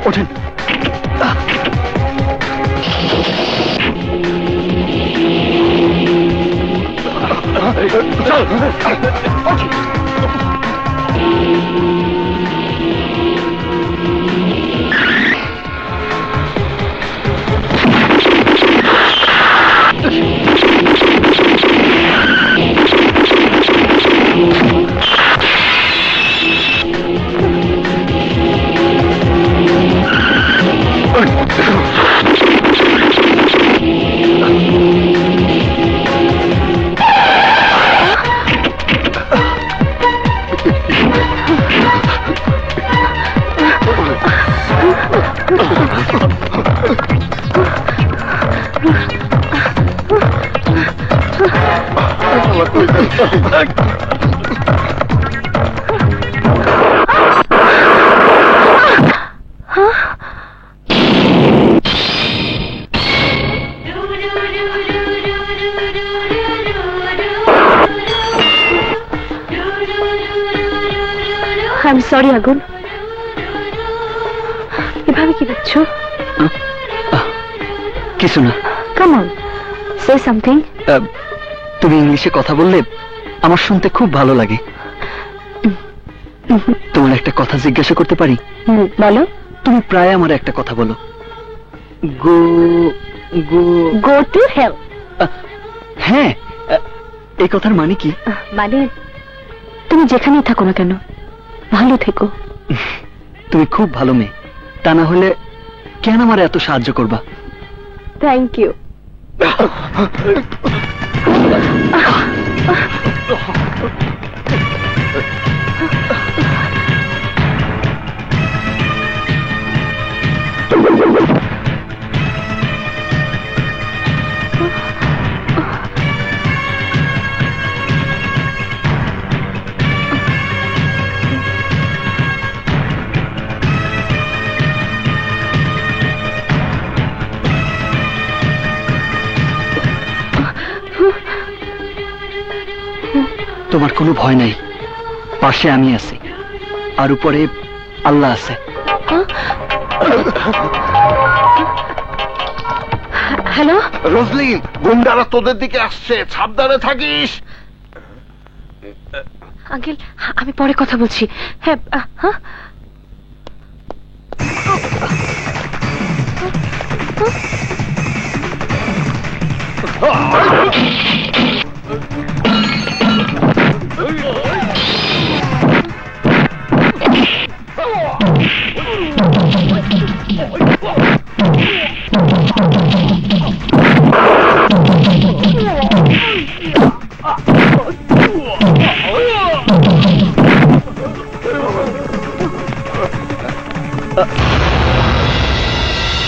ওঠেন। I'm sorry, আগুন। এভাবে কি দেখছো? কিছু না। Come on, say something. তুমি ইংলিশে কথা বললে আমার শুনতে খুব ভালো লাগে। তোমার একটা কথা জিজ্ঞাসা করতে পারি? বলো। তুমি প্রায় আমার একটা কথা বলো, গো গো Go to hell. হ্যাঁ, এই কথার মানে কি? মানে তুমি যেখানেই থাকো না কেন ভালো থেকো। তুমি খুব ভালো মেয়ে, তা না হলে কেন আমার এত সাহায্য করবা? Thank you. তোমার কোনো ভয় নাই, পাশে আমি আছি, আর উপরে আল্লাহ আছে। হ্যালো রোজলিন, গুন্ডারা তোদের দিকে আসছে, সাবধানে থাকিস। আঙ্কেল, আমি পরে কথা বলছি। হ্যাঁ, হ্যাঁ।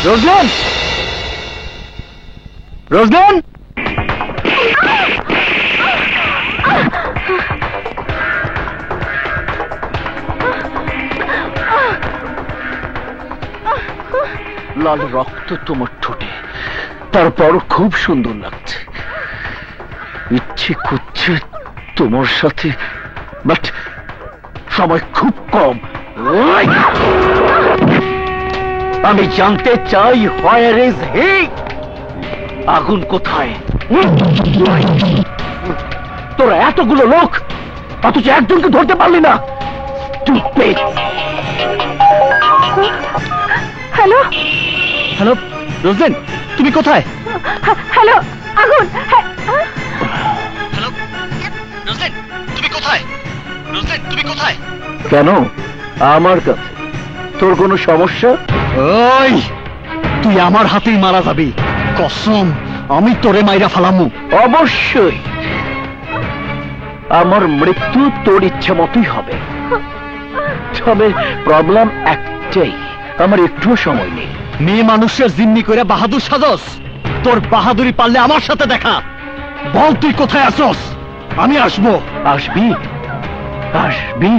রোজলিন, রোজলিন! লাল রক্ত তোমার ঠোঁটে, তারপর খুব সুন্দর লাগছে। ইচ্ছে করছে তোমার সাথে, বাট সময় খুব কম। আমি জানতে চাই, হোয়ার ইজ হি? আগুন কোথায়? তোরা এতগুলো লোক, অথচ একজনকে ধরতে পারলি না। হ্যালো হ্যালো রোজলিন, তুমি কোথায়? হ্যালো, আগুন। হ্যালো রোজলিন, তুমি কোথায়? রোজলিন, তুমি কোথায়? কেন আমার কাছে? তোর কোনো সমস্যা? ওই, তুই আমার হাতেই মারা যাবি। কসম, আমি তোরে মাইরা ফালামু। অবশ্যই আমার মৃত্যু তোর ইচ্ছা মতোই হবে, তবে প্রবলেম একটাই, আমার একটুও সময় নেই। মেয়ে মানুষের জিম্মি করে বাহাদুর সাজস? তোর বাহাদুরি পারলে আমার সাথে দেখা। বল তুই কোথায় আসস? আমি আসবো। আসবি? আসবি?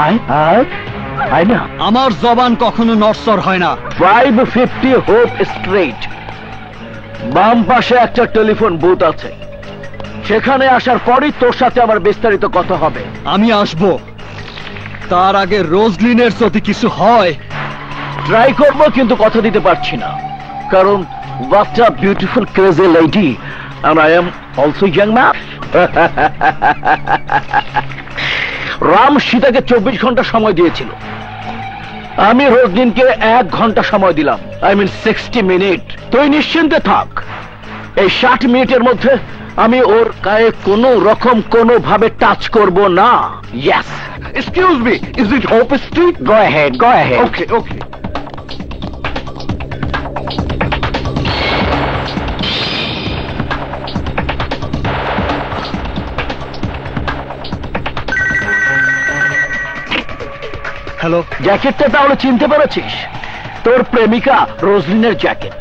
আয় আয় আয় না। আমার জবান কখনো নড়চড় হয় না। 550 হোপ স্ট্রিট, বাম পাশে একটা টেলিফোন বুথ আছে, সেখানে আসার পরই তোর সাথে আমার বিস্তারিত কথা হবে। আমি আসবো। তার আগে রোজলিনের যদি কিছু হয়। ট্রাই করব, কিন্তু কথা দিতে পারছি না, কারণ what a beautiful crazy lady and I am also young man. Ram সীতাকে 24 ঘন্টা সময় দিয়েছিল, আমি রোজদিনকে 1 ঘন্টা সময় দিলাম, I mean 60 মিনিট। তুই নিশ্চিন্তে থাক, এই 60 মিনিটের মধ্যে আমি ওর গায়ে কোনো রকম কোনো ভাবে টাচ করব না। Yes. Excuse me, is it Hope Street? Go ahead, go ahead. Okay, okay. Hello, জ্যাকেটটা তাহলে চিনতে পেরেছিস? তোর প্রেমিকা রোজলিনের জ্যাকেট।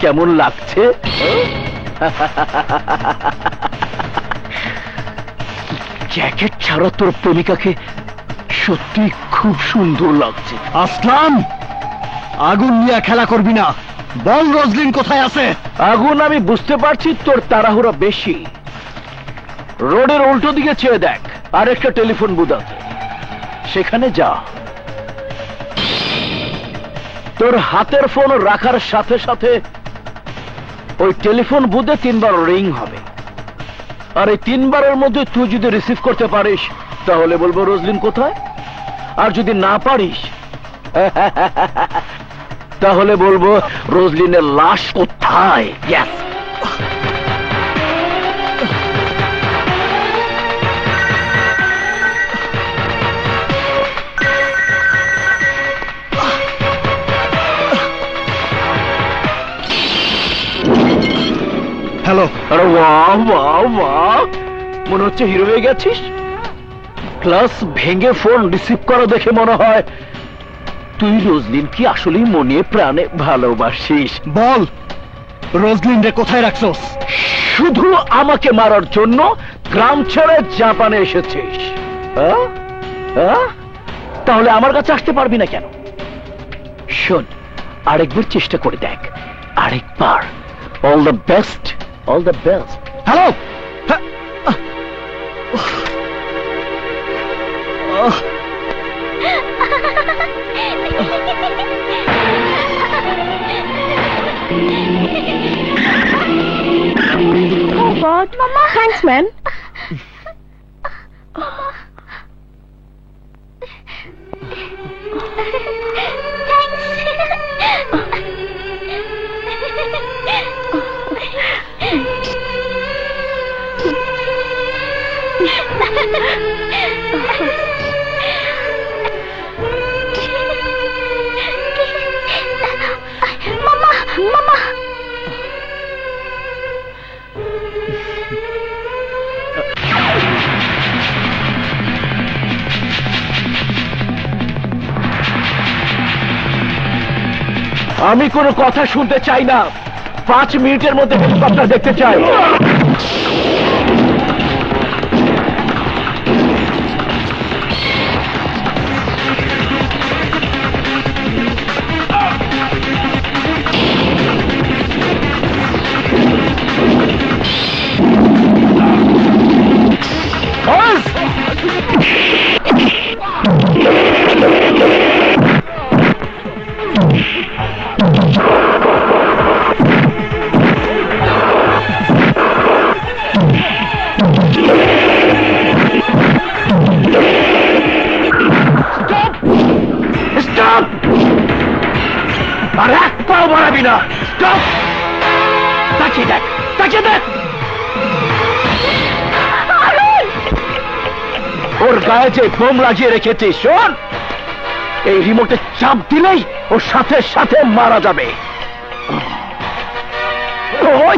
কেমন লাগছে? জ্যাকেট ছাড়া তোর প্রেমিকাকে সত্যি খুব সুন্দর লাগছে। আসলাম, আগুন নিয়ে খেলা করবি না। বল রোজলিন কোথায় আছে? আগুন আমি বুঝতে পারছি, তোর তাড়াহুড়া বেশি। রোডের উল্টো দিকে চেয়ে দেখ, আরেকটা টেলিফোন বুথ আছে, সেখানে যা। তোর হাতের ফোন রাখার সাথে সাথে ওই টেলিফোন বুথে 3 বার রিং হবে, আর এই 3 বারের মধ্যে তুই যদি রিসিভ করতে পারিস তাহলে বলবো রোজলিন কোথায়, আর যদি না পারিস তাহলে বলবো রোজলিনের লাশ কোথায়। Yes. হ্যালো। আরে বাহ বাহ বাহ, মনে হচ্ছে হিরো হয়ে গেছিস। ক্লাস ভেঙে ফোন রিসিভ করা দেখে মনে হয় তুই রোজলিন কি আসলেই মনে প্রাণে ভালোবাসিস। বল রোজলিন রে কোথায় রাখছস? শুধু আমাকে মারার জন্য গ্রাম ছেড়ে জাপানে এসেছিস? তাহলে আমার কাছে আসতে পারবি না কেন? শোন, আরেকবার চেষ্টা করে দেখ, আরেকবার। All the best, all the best. Hello. Oh God, Mama. Thanks, man. Mama. আমি কোনো কথা শুনতে চাই না, 5 মিনিটের মধ্যে হেলিকপ্টার দেখতে চাই। না। স্টপ! তাকিয়ে দেখ, তাকিয়ে দেখ। ওর গায়ে যে বোম লাগিয়ে রেখেছিস, শোন, এই রিমোটে চাপ দিলেই ওর সাথে সাথে মারা যাবে। ওই!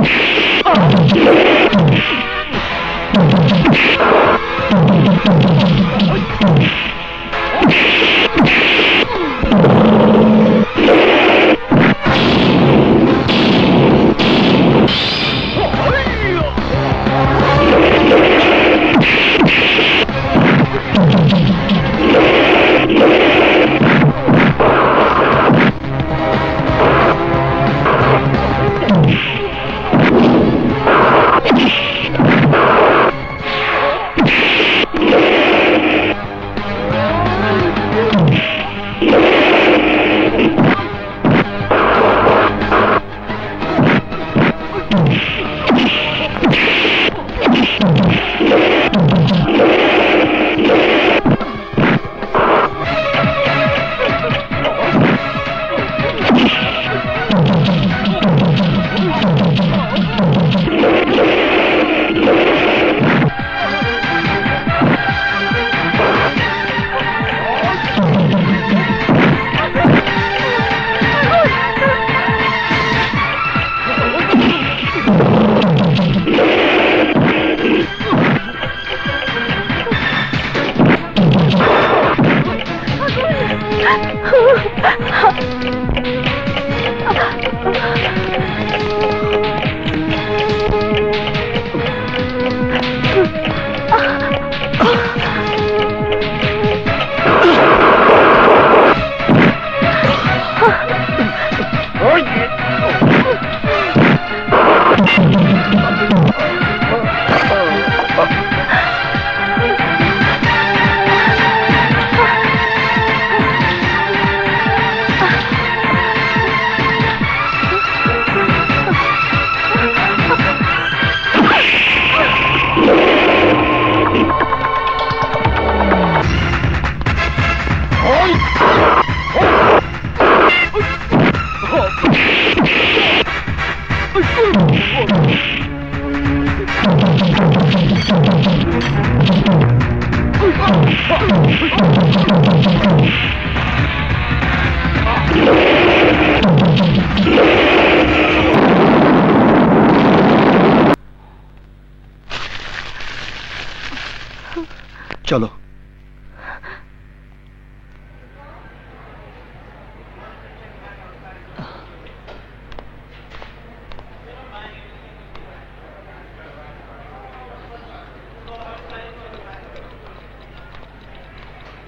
চলো।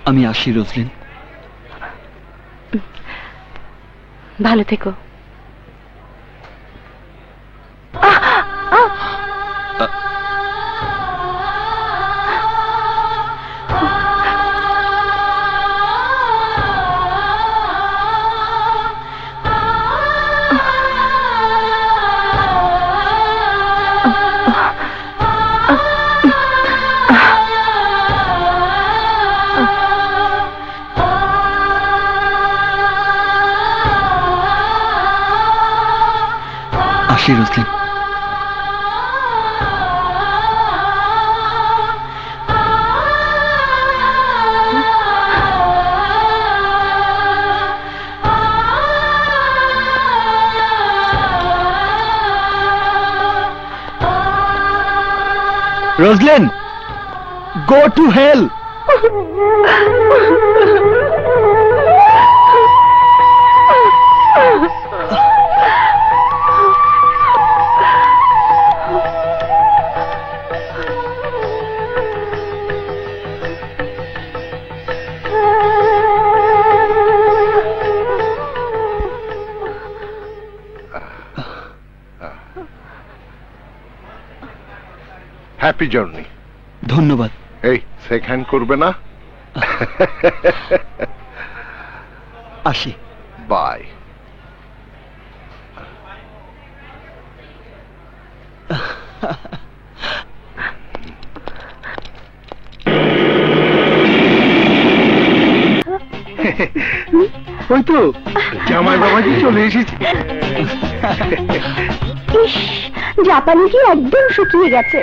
আমি আসি রোজলিন। ভালো থেকো। আসি রোজলিন। রোজলিন, go to hell! Happy journey. ধন্যবাদ। এই শেক হ্যান্ড করবে না? আসি। বাই। ওই তো জামাই বাবাজি চলে এসেছে। ইস, জাপানি কি একদম শুকিয়ে গেছে।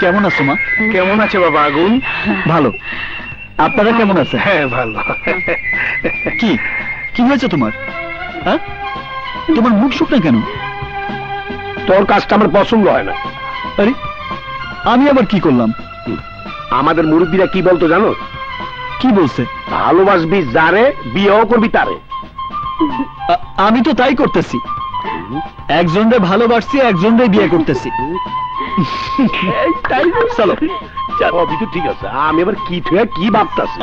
কেমন আছো মা? কেমন আছে বাবা আগুন? ভালো। আপনারা কেমন আছেন? হ্যাঁ ভালো। কি কি হয়েছে তোমার? হ্যাঁ, তোমার মুখ শুকনা কেন? তোর কাজটা আমার পছন্দ হয় না। আরে আমি আবার কি করলাম? আমাদের মুরব্বীরা কি বলতো জানো? কি বলছে? ভালোবাসবি যারে, বিয়েও করবি তারে। আমি তো তাই করতেছি। একজনরে ভালোবাসছি, একজনরে বিয়ে করতেছি। চলো, ঠিক আছে। আমি এবার কি থুয়ে কি ভাবতাছি।